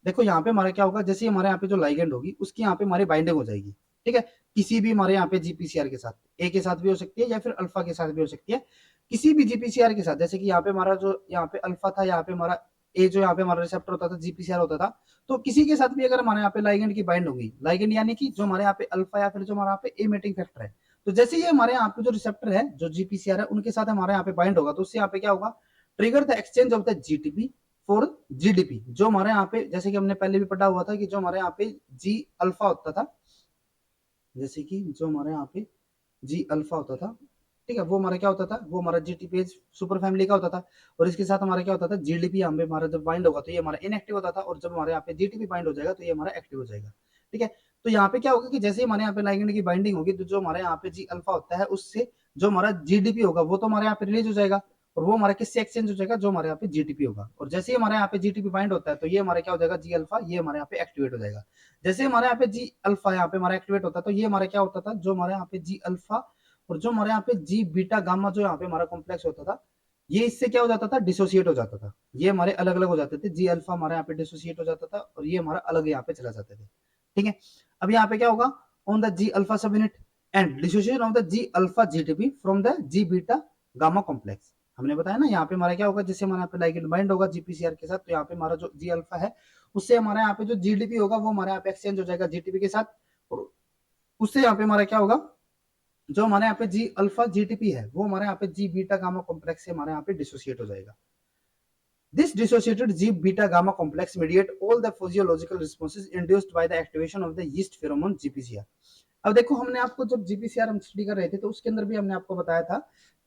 देखो यहाँ पे हमारा क्या होगा, जैसे हमारे यहाँ पे जो लाइगेंड होगी उसकी यहाँ पे हमारी बाइंडिंग हो जाएगी। ठीक है, किसी भी हमारे यहाँ पे जीपीसीआर के साथ, ए के साथ भी हो सकती है या फिर अल्फा के साथ भी हो सकती है, किसी भी जीपीसीआर के साथ, जैसे कि यहाँ पे हमारा जो यहाँ पे अल्फा था, यहाँ पे हमारा ए जो यहाँ पे हमारा रिसेप्टर होता था, जीपीसीआर होता था, तो किसी के साथ भी अगर हमारे यहाँ पे लाइगेंड की बाइंड होगी, लाइगेंड यानी कि जो हमारे यहाँ पे अल्फा या फिर जो हमारे यहाँ पे ए मेटिंग फैक्टर है, तो जैसे ये हमारे यहाँ पे जो रिसेप्टर है जो जीपीसीआर है उनके साथ हमारे यहाँ पे बाइंड होगा, तो उससे यहाँ पे क्या होगा, trigger the exchange of the GTP for GDP. जो हमारे यहाँ पे जैसे कि हमने पहले भी पढ़ा हुआ था कि जो हमारे यहाँ पे जी अल्फा होता था, जैसे कि जो हमारे यहाँ पे जी अल्फा होता था, ठीक है, वो हमारा क्या होता था, वो हमारा जीटीपी सुपर फैमिली का होता था, और इसके साथ हमारा क्या होता था, जीडीपी यहाँ पे हमारा जब बाइंड होगा तो ये हमारा इनएक्टिव होता था, और जब हमारे यहाँ पे जीटीपी बाइंड हो जाएगा तो ये हमारा एक्टिव हो जाएगा। ठीक है, तो यहाँ पे क्या होगा कि जैसे हमारे यहाँ पे लाइगेंड की बाइंडिंग होगी तो जो हमारे यहाँ पे जी अल्फा होता है उससे जो हमारा जीडीपी होगा वो तो हमारे यहाँ पे रिलीज हो जाएगा, और वो हमारा किससे एक्सचेंज हो जाएगा, जो हमारे यहाँ पे जीटीपी होगा, और जैसे ही हमारे यहाँ पे जीटीपी बाइंड होता है तो ये हमारा क्या हो जाएगा, जी अल्फा, ये हमारे यहाँ पे एक्टिवेट हो जाएगा। जैसे हमारे यहाँ पे जी अल्फा यहाँ पे हमारा एक्टिवेट होता है तो ये हमारा क्या होता था, जो हमारे यहाँ पे जी अल्फा और जो हमारे यहाँ पे जी बीटा गामा जो यहाँ पे हमारा कॉम्प्लेक्स होता था, ये इससे क्या हो जाता था, डिसोसिएट हो जाता था, ये हमारे अलग अलग हो जाते थे, जी अल्फा हमारे यहाँ पे डिसोसिएट हो जाता था और ये हमारा अलग यहाँ पे चला जाते थे। ठीक है, अब यहाँ पे क्या होगा, on the G alpha subunit and dissociation of the G alpha GTP from the G beta gamma complex. हमने बताया ना, यहाँ पे हमारा क्या होगा, जैसे हमारे यहाँ पे लाइगेंड बाइंड होगा जीपीसीआर के साथ, तो यहाँ पे हमारा जो जी अल्फा है उससे हमारे यहाँ पे जो जीडीपी होगा वो हमारे यहाँ पे एक्सचेंज हो जाएगा जीटीपी के साथ, और उससे यहाँ पे हमारा क्या होगा, जो हमारे यहाँ पे जी अल्फा जीटीपी है वो हमारे यहाँ पे जी बीटा गामा कॉम्प्लेक्स से हमारे यहाँ पे डिसोसिएट हो जाएगा। This dissociated G beta gamma complex mediate all the physiological responses induced by the activation of the yeast pheromone GPCR। अब देखो हमने आपको जब जीपीसीआर हम स्टडी कर रहे थे तो उसके अंदर भी हमने आपको बताया था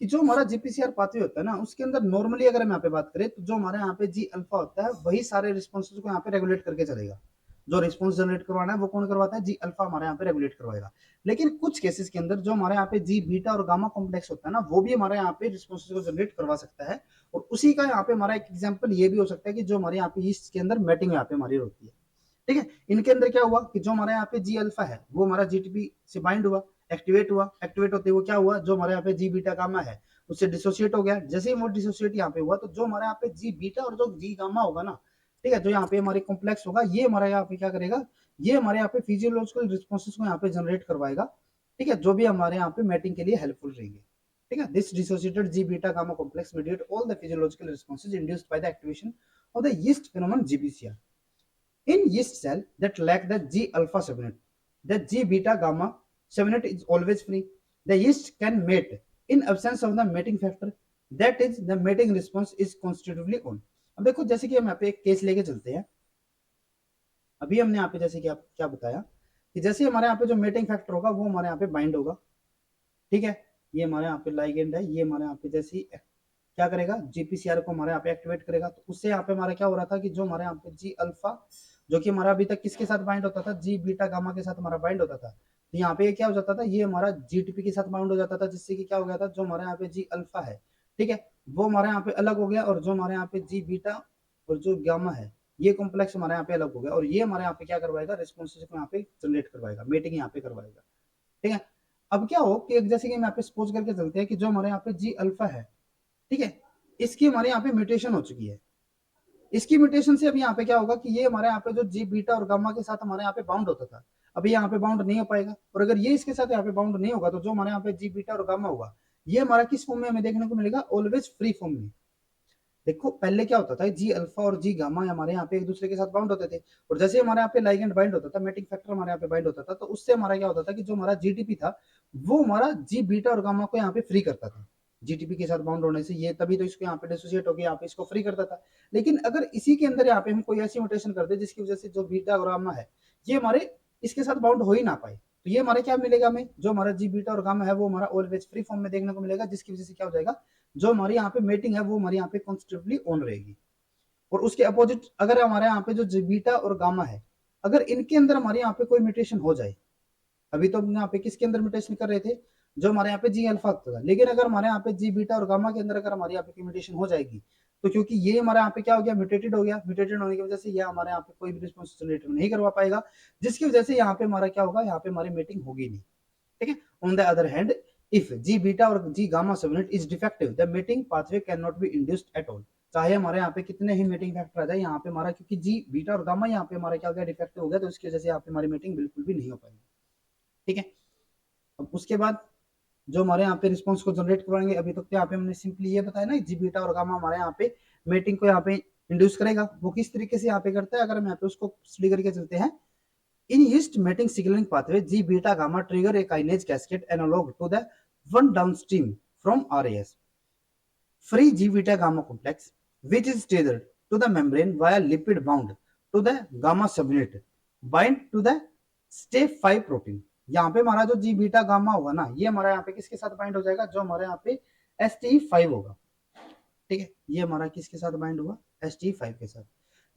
कि जो हमारा जीपीसीआर पाथवे होता है ना उसके अंदर नॉर्मली अगर हम यहाँ पे बात करें तो जो हमारे यहाँ पे जी अल्फा होता है वही सारे रिस्पॉन्सेज को यहाँ पे रेगुलेट करके चलेगा, जो रिस्पॉन्स जनरेट करवाना है वो कौन करवाता है, जी अल्फा हमारे यहाँ पे रेगुलेट करवाएगा। लेकिन कुछ केसेस के अंदर जो हमारे यहाँ पे जी बीटा और गामा कॉम्प्लेक्स होता है ना वो भी हमारे यहाँ पे रिस्पॉन्सेज को जनरेट करवा सकता है, और उसी का यहाँ पे हमारा एक एग्जाम्पल ये भी हो सकता है कि जो हमारे यहाँ पे ईस्ट के अंदर मैटिंग यहाँ पे हमारी होती है। ठीक है, इनके अंदर क्या हुआ कि जो हमारे यहाँ पे जी अल्फा है वो हमारा जीटीपी से बाइंड हुआ, एक्टिवेट हुआ, एक्टिवेट होते हुए क्या हुआ, जो हमारे यहाँ पे जी बीटा गामा है उससे डिसोसिएट हो गया। जैसे ही वो डिसोसिएट यहाँ पे हुआ तो जो हमारे यहाँ पे जी बीटा और जो जी गामा होगा ना, ठीक है, जो यहाँ पे हमारी कॉम्प्लेक्स होगा ये हमारे यहाँ पे क्या करेगा, ये हमारे यहाँ पे फिजियोलॉजिकल रिस्पॉन्सेस को यहाँ पे जनरेट करवाएगा। ठीक है, जो भी हमारे यहाँ पे मैटिंग के लिए हेल्पफुल रहेंगे। ठीक है, this dissociated G beta gamma complex mediate all the physiological responses induced by the activation of the yeast phenomenon GPCR in yeast cell that lack the G alpha subunit. The G beta gamma subunit is always free. The yeast can mate in absence of the mating factor, that is the mating response is constitutively on। अब देखो जैसे कि हम यहाँ पे एक case लेके चलते हैं, अभी हमने यहाँ पे जैसे कि आप क्या बताया कि जैसे हमारे यहाँ पे जो मेटिंग फैक्टर होगा वो हमारे यहाँ पे बाइंड होगा। ठीक है, ये हमारे यहाँ पे लाइगेंड है, ये हमारे यहाँ पे जैसे ही क्या करेगा, जीपीसीआर को हमारे यहाँ पे एक्टिवेट करेगा, तो उससे यहाँ पे हमारा क्या हो रहा था कि जो हमारे यहाँ पे जी अल्फा जो कि हमारा अभी तक किसके साथ बाइंड होता था, जी बीटा गामा के साथ हमारा बाइंड होता था, तो यहाँ पे क्या हो जाता था, ये हमारा जीटीपी के साथ बाउंड हो जाता था, जिससे कि क्या हो गया था, जो हमारे यहाँ पे जी अल्फा है, ठीक है, वो हमारे यहाँ पे अलग हो गया, और जो हमारे यहाँ पे जी बीटा और जो गामा है ये कॉम्प्लेक्स हमारे यहाँ पे अलग हो गया, और ये हमारे यहाँ पे क्या करवाएगा, रिस्पॉन्सेज को यहाँ पे जनरेट करवाएगा, मीटिंग यहाँ पे करवाएगा। ठीक है, अब क्या हो कि जैसे कि हम यहाँ पे सपोज करके चलते हैं कि जो हमारे यहाँ पे जी अल्फा है, ठीक है, इसकी हमारे यहाँ पे म्यूटेशन हो चुकी है, इसकी म्यूटेशन से अब यहाँ पे क्या होगा कि ये हमारे यहाँ पे जो जी बीटा और गामा के साथ हमारे यहाँ पे बाउंड होता था, अभी यहाँ पे बाउंड नहीं हो पाएगा। और अगर ये इसके साथ यहाँ पे बाउंड नहीं होगा तो जो हमारे यहाँ पे जी बीटा और गामा होगा ये हमारा किस फॉर्म में हमें देखने को मिलेगा, ऑलवेज फ्री फॉर्म में। देखो पहले क्या होता था, जी अल्फा और जी गामा हमारे यहाँ पे एक दूसरे के साथ बाउंड होते थे, और जैसे हमारे यहाँ पे लाइगेंड बाइंड होता था, मेटिंग फैक्टर हमारे यहाँ पे बाइंड होता था, तो उससे हमारा क्या होता था कि जो हमारा जीटीपी था वो हमारा जी बीटा और गामा को यहाँ पे फ्री करता था। जीटीपी के साथ बाउंड होने से ये तभी तो इसको यहाँ पे डिसोसिएट होकर यहाँ पे इसको फ्री करता था। लेकिन अगर इसी के अंदर यहाँ पे हम कोई ऐसी म्यूटेशन कर दे जिसकी वजह से जो बीटा और गामा है ये हमारे इसके साथ बाउंड हो ही ना पाए, तो ये हमारे क्या मिलेगा, हमें जो हमारा जी बीटा और गामा है वो हमारा ऑलवेज फ्री फॉर्म में देखने को मिलेगा, जिसकी वजह से क्या हो जाएगा, जो हमारी यहाँ पे मेटिंग है वो हमारे यहाँ पे कॉन्स्टेंटली ऑन रहेगी। और उसके अपोजिट अगर हमारे यहाँ पे जो बीटा और गामा है अगर इनके अंदर हमारे यहाँ पे कोई म्यूटेशन हो जाए, अभी तो हम यहाँ पे किसके अंदर म्यूटेशन कर रहे थे, जो हमारे यहाँ पे जी अल्फा था, लेकिन अगर हमारे यहाँ पे जी बीटा और गामा के अंदर अगर हमारे यहाँ पे म्यूटेशन हो जाएगी तो क्योंकि ये हमारे यहाँ पे क्या हो गया, म्यूटेटेड हो गया, म्यूटेटेड होने की वजह से ये हमारे यहाँ पे कोई भी रिस्पॉन्स जनरेट नहीं करवा पाएगा, जिसकी वजह से यहाँ पे हमारा क्या होगा, यहाँ पे हमारी मीटिंग होगी नहीं। ठीक है। On the other hand if G beta और G gamma subunit is defective the mating pathway can not be induced at all. चाहे हमारे यहाँ पे कितने ही मीटिंग फैक्टर आ जाए, यहाँ पे हमारा क्योंकि जी बीटा और गामा यहाँ पे हमारा क्या हो गया, डिफेक्टिव हो गया, तो इसकी वजह से यहाँ पे हमारी मीटिंग बिल्कुल भी नहीं हो पाएगी। ठीक है। अब उसके बाद जो हमारे यहाँ पे रिस्पॉन्स को जनरेट करवाएंगे, अभी तक तो यहाँ पे हमने सिंपली ये बताया ना, जी बीटा और गामा हमारे यहाँ पे मीटिंग को यहाँ पे इंड्यूस करेगा, वो किस तरीके से यहाँ पे करता है, अगर हम यहाँ पे उसको स्टडी करके चलते हैं। In yeast mating signaling pathway, G beta gamma trigger a kinase cascade analog to the one downstream from RAS. Free G beta gamma complex, which is tethered to the membrane via lipid bound to the gamma subunit, bind to the STE5 protein. यहाँ पे हमारा जो जी beta gamma होगा ना, ये हमारा यहाँ पे किसके साथ बाइंड हो जाएगा, जो हमारे यहाँ पे STE5 होगा। ठीक है, ये हमारा किसके साथ बाइंड हुआ, STE5 के साथ।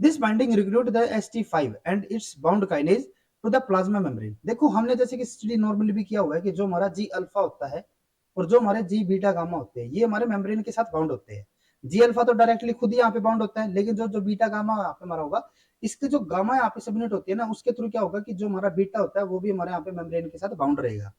This binding recruit the STE5 and its bound kinase to the plasma membrane. देखो हमने जैसे कि स्टडी नॉर्मली भी किया हुआ है कि जो हमारा जी अल्फा होता है और जो हमारे जी बीटा गामा होते हैं ये हमारे मेम्ब्रेन के साथ बाउंड होते हैं। जी अल्फा तो डायरेक्टली खुद ही यहाँ पे बाउंड होता है, लेकिन जो जो बीटा गामा यहाँ पे हमारा होगा, इसके जो गामा यहाँ पे सबयूनिट होती है ना, उसके थ्रू क्या होगा कि जो हमारा बीटा होता है वो भी हमारे यहाँ पे मेम्ब्रेन के साथ बाउंड रहेगा।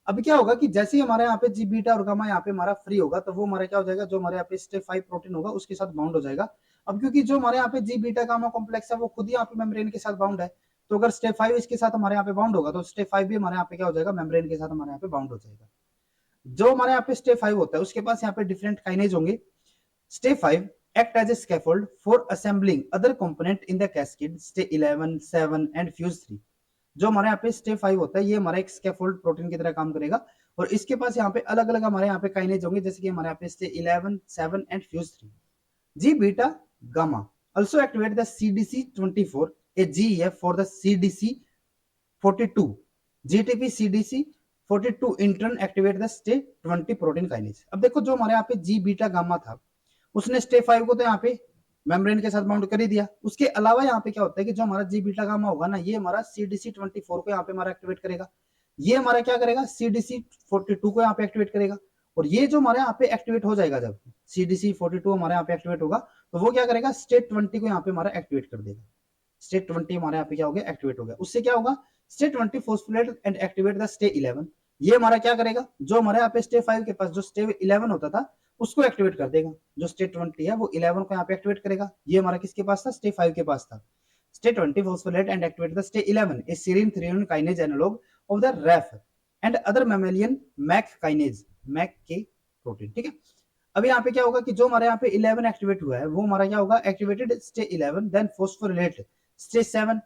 अब क्या होगा कि जैसे ही हमारे यहाँ पे जी बीटा और गामा यहाँ पे हमारा फ्री होगा तो वो हमारा क्या हो जाएगा, जो हमारे यहाँ पे STE5 प्रोटीन होगा उसके साथ बाउंड हो जाएगा। अब क्योंकि जो हमारे यहाँ पे जी बीटा गामा कॉम्प्लेक्स है वो खुद ही यहाँ पे मेम्ब्रेन के साथ बाउंड है, तो अगर STE5 इसके साथ हमारे यहाँ पे बाउंड होगा तो STE5 भी हमारे यहाँ पे क्या हो जाएगा, मेम्ब्रेन के साथ हमारे यहाँ पे बाउंड हो जाएगा। जो हमारे यहाँ पे STE5 होता है उसके पास यहाँ पे डिफरेंट काइनेज होंगे। STE5 act as a scaffold for assembling other component in the cascade STE11, 7 and fuse 3। जो हमारे यहाँ पे STE5 होता है ये हमारा एक स्कैफोल्ड प्रोटीन की तरह काम करेगा, और इसके पास यहाँ पे अलग अलग हमारे यहाँ पे काइनेज होंगे, जैसे कि हमारे यहाँ पे STE11, 7 and fuse 3। G beta gamma also activate the CDC24, a GEF for the CDC42। GTP CDC42 in turn activate the STE20 protein kinase। अब देखो जो हमारे यहाँ पे G beta gamma था उसने STE5 को तो यहाँ पे मेम्ब्रेन के साथ बाउंड कर ही दिया, उसके अलावा यहाँ पे क्या होता है कि जो हमारा जी बीटा गामा होगा ना ये हमारा CDC24 को यहाँ पे हमारा एक्टिवेट करेगा, ये हमारा क्या करेगा, CDC42 को यहाँ पे एक्टिवेट करेगा। और ये जो हमारे यहाँ पे एक्टिवेट हो जाएगा, जब CDC42 हमारे यहाँ पे एक्टिवेट होगा तो वो क्या करेगा, STE20 को यहाँ पे हमारा एक्टिवेट कर देगा। STE20 हमारे यहाँ पे क्या हो गया, एक्टिवेट हो गया। उससे क्या होगा, STE20 फॉस्फोरेट and activate the STE11। ये हमारा क्या करेगा, जो हमारे यहाँ पे STE5 के पास जो STE11 होता था उसको एक्टिवेट कर देगा, जो STE20 है वो 11 को यहाँ पे एक्टिवेट करेगा। ये हमारा किसके पास था, STE5 के पास था। STE20 phosphorylate and activate the STE11, a serine threonine kinase analog of the RAF and other mammalian MAC kinase, MAC के प्रोटीन। ठीक है। अब यहाँ पे क्या होगा कि जो हमारे यहाँ पे 11 एक्टिवेट हुआ है वो हमारा क्या होगा, activated STE11 then phosphorylate STE7।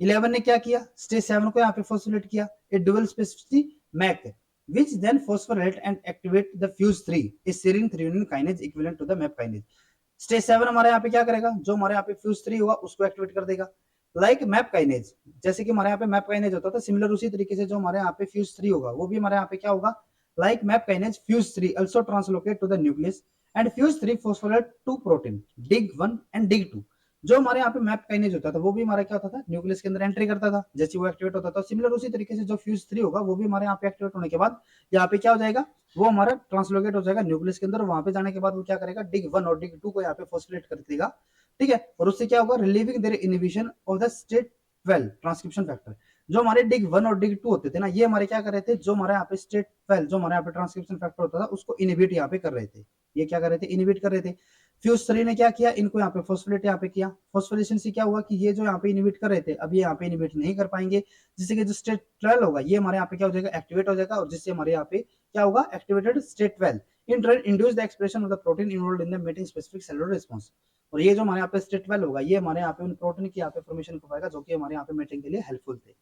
11 ने क्या किया, STE7 को यहाँ पे फॉस्फोरिलेट किया, a dual specificity MAC which then phosphorylate and activate the fuse 3, a serine threonine kinase equivalent to the MAP kinase। STE7 हमारे यहाँ पे क्या करेगा, जो हमारे यहाँ पे फ्यूज 3 होगा उसको एक्टिवेट कर देगा, लाइक मैप काइनेज। जैसे कि हमारे यहाँ पे मैप काइनेज होता था, सिमिलर उसी तरीके से जो हमारे यहाँ पे फ्यूज 3 होगा वो भी हमारे यहाँ पे क्या होगा, like map kinase fuse 3 also translocate to the nucleus and fuse 3 phosphorylate 2 protein dig1 and dig2। जो हमारे यहाँ पे मैप काइनेज होता था वो भी हमारा क्या होता था, न्यूक्लियस के अंदर एंट्री करता था, जैसे वो एक्टिवेट होता था। सिमिलर उसी तरीके से जो फ्यूज 3 होगा वो भी हमारे यहाँ पे एक्टिवेट होने के बाद यहाँ पे क्या हो जाएगा, वो हमारा ट्रांसलोकेट हो जाएगा न्यूक्लियस के अंदर। वहां पे जाने के बाद वो क्या करेगा, dig1 और dig2 को यहाँ पे फॉस्फोरेट कर देगा। ठीक है। और उससे क्या होगा, relieving their inhibition of the STE12 transcription factor. जो हमारे dig1 और dig2 होते थे ना, ये हमारे क्या कर रहे थे, जो हमारे यहाँ पे STE12 जो हमारे यहाँ पे ट्रांसक्रिप्शन फैक्टर होता था उसको इनहिबिट यहाँ पे कर रहे थे। ये क्या कर रहे थे, इनहिबिट कर रहे थे। फ्यूज 3 ने क्या किया, इनको यहाँ पे फॉस्फोरेट यहाँ पे किया। फॉस्फोरेशन से क्या हुआ कि ये जो यहाँ पे इनिबिट कर रहे थे, अब ये यहाँ पे इनिबिट नहीं कर पाएंगे, जिससे कि जो स्टेट 12 होगा ये हमारे यहाँ पे क्या हो जाएगा, एक्टिवेट हो जाएगा, और जिससे हमारे यहाँ पे क्या होगा, activated state 12 in turn induce the expression of the protein involved in the meeting specific cellular response. और ये जो हमारे यहाँ पे स्टेट 12 होगा, ये हमारे यहाँ पे उन प्रोटीन की यहाँ पे फॉर्मेशन करवाएगा जो कि हमारे यहाँ पे मीटिंग के लिए हेल्पफुल थे।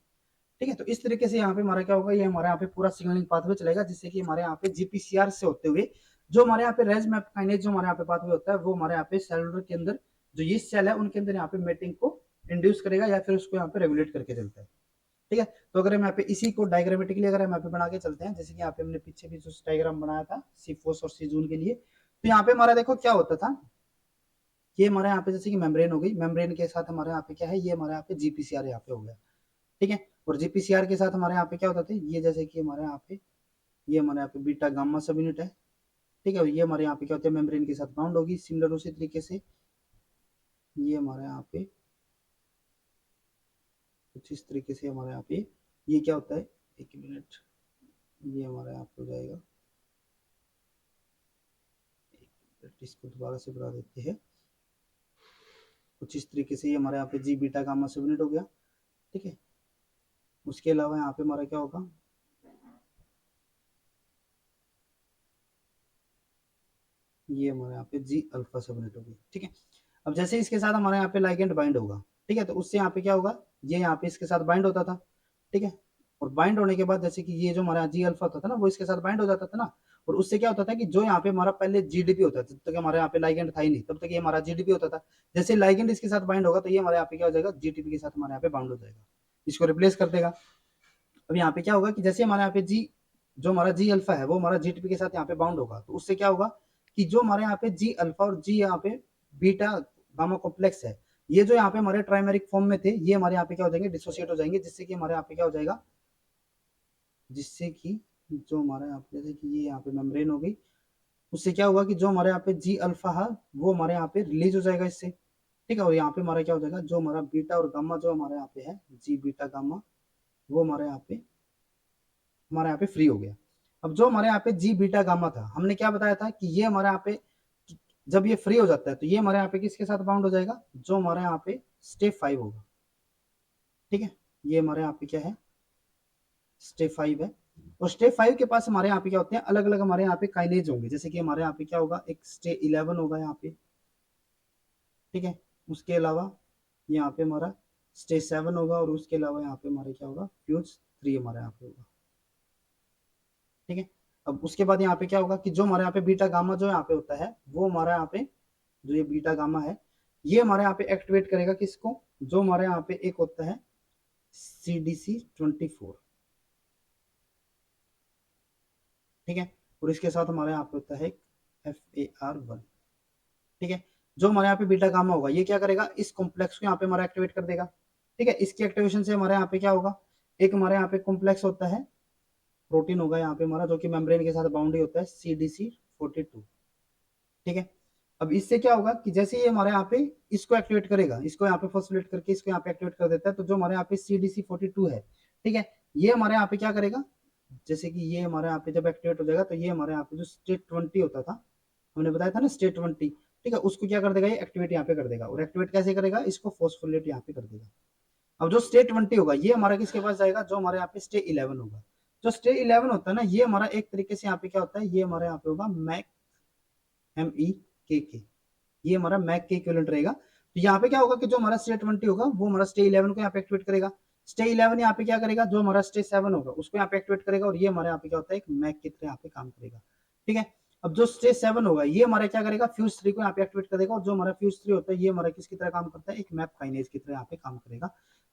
ठीक है, तो इस तरीके से यहाँ पे हमारा क्या होगा, ये हमारे यहाँ पे पूरा सिग्नलिंग पाथवे चलेगा, जिससे कि हमारे यहाँ पे जीपीसीआर से होते हुए जो हमारे यहाँ पे रेज मैप काइनेज जो हमारे यहाँ पे पाथवे होता है, वो हमारे यहाँ पे सेलुलर के अंदर जो ये सेल है उनके अंदर यहाँ पे मेटिंग को इंड्यूस करेगा या फिर उसको यहाँ पे रेगुलेट करके चलता है। ठीक है, तो अगर हम यहाँ पे इसी को डायग्रामेटिकली अगर हम यहाँ पे बना के चलते हैं, जैसे कि यहाँ पे हमने पीछे भी जो डायग्राम बनाया था सीफोस और सीजून के लिए, तो यहाँ पे हमारा देखो क्या होता था, ये हमारे यहाँ पे जैसे कि मेम्ब्रेन हो गई, मेम्ब्रेन के साथ हमारे यहाँ पे क्या है, ये हमारे यहाँ पे जीपीसीआर यहाँ पे हो गया। ठीक है, और जीपीसीआर के साथ हमारे यहाँ पे क्या होता था, ये जैसे कि हमारे यहाँ पे ये हमारे यहाँ पे बीटा गामा सब यूनिट है। ठीक है, और ये हमारे यहाँ पे क्या होता है, मेम्ब्रेन के साथ बाउंड होगी। सिमिलर उसी तरीके से ये हमारे यहाँ पे कुछ इस तरीके से हमारे यहाँ पे ये क्या होता है, एक मिनट, ये हमारे यहाँ पे हो जाएगा, इसको दोबारा से बना देते हैं। कुछ इस तरीके से ये हमारे यहाँ पे जी बीटा गामा सब यूनिट हो गया। ठीक है, उसके अलावा यहाँ पे हमारा क्या होगा, ये हमारे यहाँ पे जी अल्फा सब यूनिट होगी। ठीक है, अब जैसे इसके साथ हमारे यहाँ पे लाइगेंड बाइंड होगा, ठीक है, तो उससे यहाँ पे क्या होगा, ये यहाँ पे इसके साथ बाइंड होता था। ठीक है, और बाइंड होने के बाद जैसे कि ये जो हमारा जी अल्फा होता था ना, वो इसके साथ बाइंड हो जाता था ना, और उससे क्या होता था कि जो यहाँ पे हमारा पहले जीडीपी होता था, जब तक हमारे यहाँ पे लाइगेंड था ही नहीं तब तक ये हमारा जीडीपी होता था। जैसे लाइगेंड इसके साथ बाइंड होगा तो ये हमारे यहाँ पे क्या हो जाएगा, जीटीपी के साथ हमारे यहाँ पे बाउंड हो जाएगा, इसको रिप्लेस कर देगा। अब यहाँ पे क्या होगा कि जैसे हमारे यहाँ पे जी जो हमारा जी अल्फा है वो हमारा जीटीपी के साथ यहाँ पे बाउंड होगा, तो उससे क्या होगा कि जो हमारे यहाँ पे जी अल्फा और जी यहाँ पे बीटा गामा कॉम्प्लेक्स है, ये जो यहाँ पे हमारे ट्राइमेरिक फॉर्म में थे, ये हमारे यहाँ पे क्या हो जाएंगे, डिसोसिएट हो जाएंगे, जिससे कि हमारे यहाँ पे क्या हो जाएगा, जिससे कि जो हमारे यहाँ पे जैसे कि ये यहाँ पे मेम्ब्रेन हो गई, उससे क्या हुआ कि जो हमारे यहाँ पे जी अल्फा है वो हमारे यहाँ पे रिलीज हो जाएगा इससे। ठीक है, और यहाँ पे हमारा क्या हो जाएगा, जो हमारा बीटा और गामा जो हमारे यहाँ पे है, जी बीटा गामा, वो हमारे यहाँ पे फ्री हो गया। अब जो हमारे यहाँ पे जी बीटा गामा था, हमने क्या बताया था कि ये हमारे यहाँ पे जब ये फ्री हो जाता है तो ये हमारे यहाँ पे किसके साथ बाउंड हो जाएगा, जो हमारे यहाँ पे स्टेप 5 होगा। ठीक है, ये हमारे यहाँ पे क्या है, स्टेप 5 है। और स्टेप 5 के पास हमारे यहाँ पे क्या होते हैं, अलग अलग हमारे यहाँ पे काइनेज होंगे, जैसे कि हमारे यहाँ पे क्या होगा, एक स्टेप 11 होगा यहाँ पे। ठीक है, उसके अलावा यहाँ पे हमारा स्टेज 7 होगा, और उसके अलावा यहाँ पे हमारे क्या होगा, फ्यूज 3 हमारे यहाँ पे होगा। ठीक है, अब उसके बाद यहाँ पे क्या होगा कि जो हमारे यहाँ पे बीटा गामा जो यहाँ पे होता है, वो हमारे यहाँ पे जो ये बीटा गामा है, ये हमारे यहाँ पे एक्टिवेट करेगा किसको, जो हमारे यहाँ पे एक होता है CDC24। ठीक है, और इसके साथ हमारे यहाँ पे होता है FAR1। ठीक है, जो हमारे यहाँ पे बीटा गामा होगा, ये क्या करेगा, इस कॉम्प्लेक्स को यहाँ पे हमारा एक्टिवेट कर देगा। ठीक है, इसकी एक्टिवेशन से हमारे यहाँ पे क्या होगा, एक हमारे यहाँ पे कॉम्प्लेक्स होता है, प्रोटीन होगा यहाँ पे हमारा, जो कि मेम्ब्रेन के साथ बाउंड होता है, CDC42। ठीक है, अब इससे क्या होगा कि जैसे ये हमारे यहाँ पे इसको एक्टिवेट करेगा, इसको यहाँ पे फॉस्फोरेट करके इसको यहाँ पे एक्टिवेट कर देता है, तो जो हमारे यहाँ पे CDC42 है, ठीक है, ये हमारे यहाँ पे क्या करेगा, जैसे कि ये हमारे यहाँ पे जब एक्टिवेट हो जाएगा तो ये हमारे यहाँ पे जो स्टेट 20 होता था, हमने बताया था ना स्टेट 20, ठीक है, उसको क्या कर देगा, ये एक्टिवेट यहाँ पे कर देगा। और एक्टिवेट कैसे करेगा, इसको फॉस्फोलेट यहाँ पे कर देगा। अब जो स्टेट 20 होगा ये हमारा किसके पास जाएगा, जो हमारे यहाँ पे स्टेट 11 होगा। जो स्टेट 11 होता है ना, ये हमारा एक तरीके से यहाँ पे क्या होता है, ये हमारे यहाँ पे होगा मैक MEKK, ये हमारा मैक के इक्विवेलेंट रहेगा। तो यहाँ पे क्या होगा कि जो हमारा स्टेट 20 होगा वो हमारा स्टे 11 को यहाँ पे एक्टिवेट करेगा। स्टे 11 यहाँ पे क्या करेगा, जो हमारा स्टे 7 होगा उसको यहाँ पे एक्टिवेट करेगा, और ये हमारे यहाँ पे क्या होता है, एक मैक की तरह यहाँ पे काम करेगा। ठीक है, अब जो स्टे 7 होगा ये हमारा क्या करेगा, फ्यूज 3 को यहाँ पे एक्टिवेट कर देगा, और जो हमारा फ्यूज 3 होता है ये हमारा किसकी तरह काम करता है, एक मैप काइनेज की तरह यहाँ पे काम करेगा।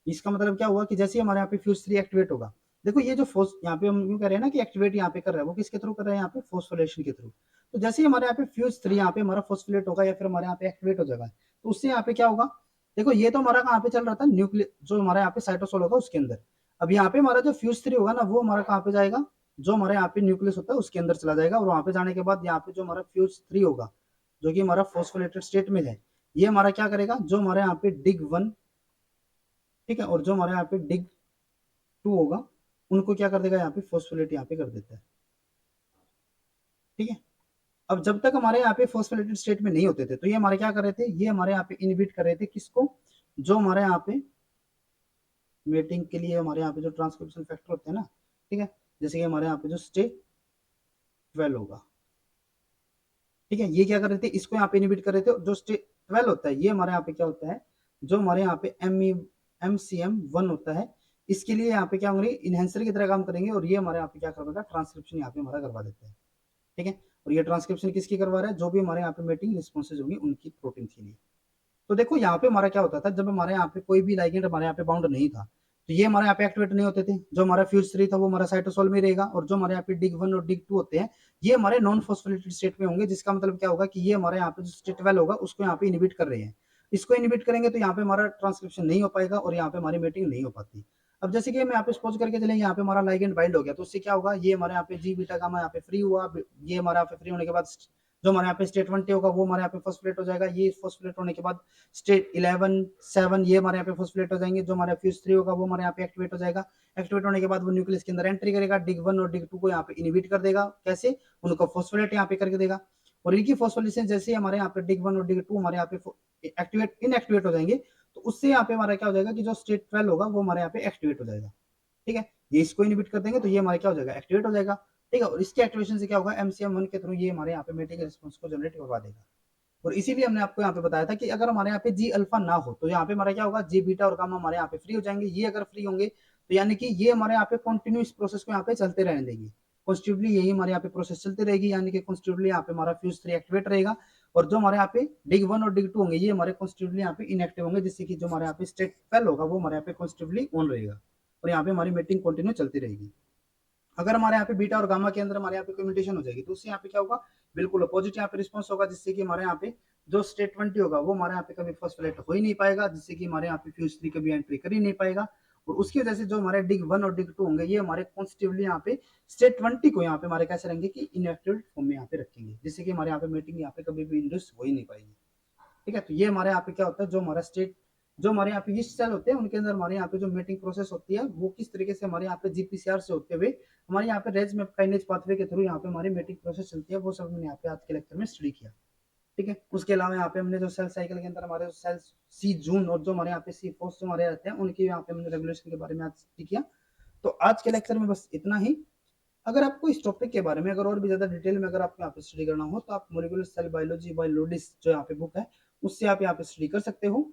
इसका मतलब क्या हुआ कि जैसे हमारे यहाँ पे फ्यूज 3 एक्टिवेट होगा, देखो ये जो यहाँ पे हम क्यों कह रहे हैं ना कि एक्टिवेट यहाँ पे कर रहा है, वो किसके थ्रू कर रहे हैं, यहाँ पे फॉस्फोरेशन के थ्रू। तो जैसे ही हमारे यहाँ पे फ्यूज 3 यहाँ पे हमारा फॉस्फोलेट होगा या फिर हमारे यहाँ पे एक्टिवेट हो जाएगा, तो उससे यहाँ पे क्या होगा, देखो ये तो हमारा कहाँ पे चल रहा था, न्यूक्लियस जो हमारे यहाँ पे साइटोसोल होगा उसके अंदर। अब यहाँ पे हमारा जो फ्यूज 3 होगा ना, वो हमारा कहाँ पे जाएगा, जो हमारे यहाँ पे न्यूक्लियस होता है उसके अंदर चला जाएगा, और वहां पे जाने के बाद यहाँ पे जो हमारा फ्यूज 3 होगा, जो कि हमारा फॉस्फोलेटेड स्टेट में है, ये हमारा क्या करेगा, जो हमारे यहाँ पे डिग 1, ठीक है, और जो हमारे यहाँ पे डिग 2 होगा, उनको क्या कर देगा, यहाँ पे फॉस्फोलेट यहाँ पे कर देता है। ठीक है, अब जब तक हमारे यहाँ पे फॉस्फोरेटेड स्टेट में नहीं होते थे तो ये हमारे क्या कर रहे थे, ये हमारे यहाँ पे इनहिबिट कर रहे थे किसको, जो हमारे यहाँ पे मेटिंग के लिए हमारे यहाँ पे जो ट्रांसक्रिप्शन फैक्टर होते हैं ना, ठीक है, जैसे कि हमारे यहाँ पे जो स्टेट 12 होगा, ठीक है, ये क्या कर रहे थे, इसको यहाँ पे इनहिबिट कर रहे थे। जो स्टेट 12 होता है ये हमारे यहाँ पे क्या होता है, जो हमारे यहाँ पे MCM1 होता है, इसके लिए यहाँ पे क्या होंगे, इनहेंसर की तरह काम करेंगे और ये हमारे यहाँ पे क्या करवाएगा, ट्रांसक्रिप्शन यहाँ पे हमारा करवा देता है, ठीक है। और ये ट्रांसक्रिप्शन किसकी करवा रहा है, जो भी हमारे यहाँ पे मेटिंग रिस्पॉन्सेज होंगी उनकी प्रोटीन के लिए। तो देखो यहाँ पे हमारा क्या होता था, जब हमारे यहाँ पे कोई भी लाइगेंड हमारे यहाँ पे बाउंड नहीं था तो ये हमारे यहाँ पे एक्टिवेट नहीं होते थे। जो हमारा फ्यूज 3 था वो हमारा साइटोसोल में रहेगा, और जो हमारे यहाँ पे डिग 1 और डिग 2 होते हैं ये हमारे नॉन फॉस्फोरेटेड स्टेट में होंगे, जिसका मतलब क्या होगा कि ये हमारे यहाँ पे जो स्टेट 12 होगा उसको यहाँ पे इनहिबिट कर रहे हैं। इसको इनहिबिट करेंगे तो यहाँ पे हमारा ट्रांसक्रिप्शन नहीं हो पाएगा और यहाँ पे हमारी मेटिंग नहीं हो पाती। अब जैसे कि हम यहाँ पे सपोज करके चलेंगे, यहाँ पे हमारा लाइगेंड बाइंड हो गया तो उससे क्या होगा, ये हमारे यहाँ पे जी बीटा गामा यहाँ पे फ्री हुआ, ये हमारे यहाँ पे फ्री होने के बाद जो हमारे यहाँ पे स्टेट 1 होगा वो हमारे यहाँ पे फॉस्फोरेट हो जाएगा, ये फॉस्फोरेट होने के बाद स्टेट 11 7 ये हमारे यहाँ पे फॉस्फोरेट हो जाएंगे, जो हमारा फ्यूज 3 होगा वो हमारे यहाँ पे एक्टिवेट हो जाएगा। एक्टिवेट होने के बाद वो न्यूक्लियस के अंदर एंट्री करेगा, डिग 1 और डिग 2 को यहाँ पे इनहिबिट कर देगा, कैसे, उनको फॉस्फोरेट यहाँ पे करके देगा। और इनकी फॉस्फोरिलेशन जैसे हमारे यहाँ पे डिग 1 और डिग 2 हमारे यहाँ पे एक्टिवेट इनएक्टिवेट हो जाएंगे तो उससे यहाँ पे हमारा क्या हो जाएगा कि जो स्टेट 12 होगा वो हमारे यहाँ पे एक्टिवेट हो जाएगा, ठीक है। ये इसको इनहिबिट कर देंगे तो ये हमारा क्या हो जाएगा, एक्टिवेट हो जाएगा, ठीक है। और इसके एक्टिवेशन से क्या होगा, MCM1 के थ्रू ये हमारे यहाँ पे मेटिंग रिस्पॉन्स को जनरेट करवा देगा। और इसीलिए हमने आपको यहाँ पे बताया था कि अगर हमारे यहाँ पे जी अल्फा ना हो तो यहाँ पे हमारा क्या होगा, जी बीटा और गामा हमारे यहाँ पे फ्री हो जाएंगे। ये अगर फ्री होंगे तो यानी कि ये हमारे यहाँ पे कंटिन्यूस प्रोसेस को यहाँ पे चलते रहने देंगे, कॉन्स्टिट्यूटली यही हमारे यहाँ पे प्रोसेस चलती रहेगी, यानी कि कॉन्स्टिट्यूटली यहाँ पे हमारा फ्यूज 3 एक्टिवेट रहेगा। और जो हमारे यहाँ पे डिग 1 और डिग 2 होंगे ये हमारे कॉन्स्टिट्यूटली यहाँ पे इनएक्टिव होंगे, जिससे कि जो हमारे यहाँ पे स्टेट 12 होगा वो हमारे यहाँ पे कॉन्स्टिट्यूटली ऑन रहेगा और यहाँ पे हमारी मीटिंग कंटिन्यू चलती रहेगी। अगर हमारे यहाँ पे बीटा और गामा के अंदर हमारे यहाँ पे कम्युनिकेशन हो जाएगी तो उससे यहाँ पे क्या होगा, बिल्कुल अपोजिट यहाँ पे रिस्पॉन्स होगा, जिससे कि हमारे यहाँ पे जो स्टेट 20 होगा वो हमारे यहाँ पे कभी फॉस्फोरेट हो ही नहीं पाएगा, जिससे कि हमारे यहाँ पे फ्यूज 3 कभी एंट्री कर ही नहीं पाएगा। और उसकी वजह से जो हमारे डिग 1 और डिग 2 होंगे ये हमारे कॉन्स्टिट्यूटली यहाँ पे स्टेट 20 को यहाँ पे हमारे कैसे रहेंगे कि इनएक्टिव फॉर्म में यहाँ पे रखेंगे, जिससे कि हमारे यहाँ पे मीटिंग यहाँ पे कभी भी इंड्यूस हो ही नहीं पाएगी, ठीक है। तो ये हमारे यहाँ पे क्या होता है, जो हमारा स्टेट, जो हमारे यहाँ पे यीस्ट सेल होते हैं उनके अंदर हमारे यहाँ पे जो मेटिंग प्रोसेस होती है वो किस तरीके से हमारे यहाँ पे जीपीसीआर से होते हुए हमारे यहाँ पे रेज में काइनेज पाथवे के थ्रू यहाँ पे हमारी मेटिंग प्रोसेस चलती है, वो सब हमने यहाँ पे आज के लेक्चर में स्टडी किया, ठीक है। उसके अलावा यहाँ पे हमने जो सेल साइकिल के अंदर हमारे सेल सी जून और जो हमारे यहाँ पे सी फोर्स जो हमारे रहते हैं उनकी यहाँ पे हमने रेगुलेशन के बारे में आज स्टडी किया। तो आज के लेक्चर में बस इतना ही। अगर आपको इस टॉपिक के बारे में अगर और भी ज्यादा डिटेल में अगर आपको यहाँ पे स्टडी करना हो तो आप molecular cell biology by Laudis जो यहाँ पे बुक है उससे आप यहाँ पे स्टडी कर सकते हो।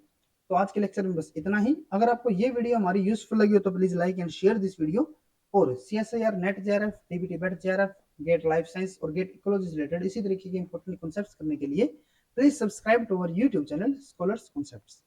तो आज के लेक्चर में बस इतना ही। अगर आपको ये वीडियो हमारी यूजफुल लगी हो तो please like and share this video. और CSIR NET JRF DBT BET JRF GATE life science और गेट इकोलॉजी रिलेटेड इसी तरीके के इंपॉर्टेंट कॉन्सेप्ट्स करने के लिए please subscribe to our YouTube channel Scholars concepts.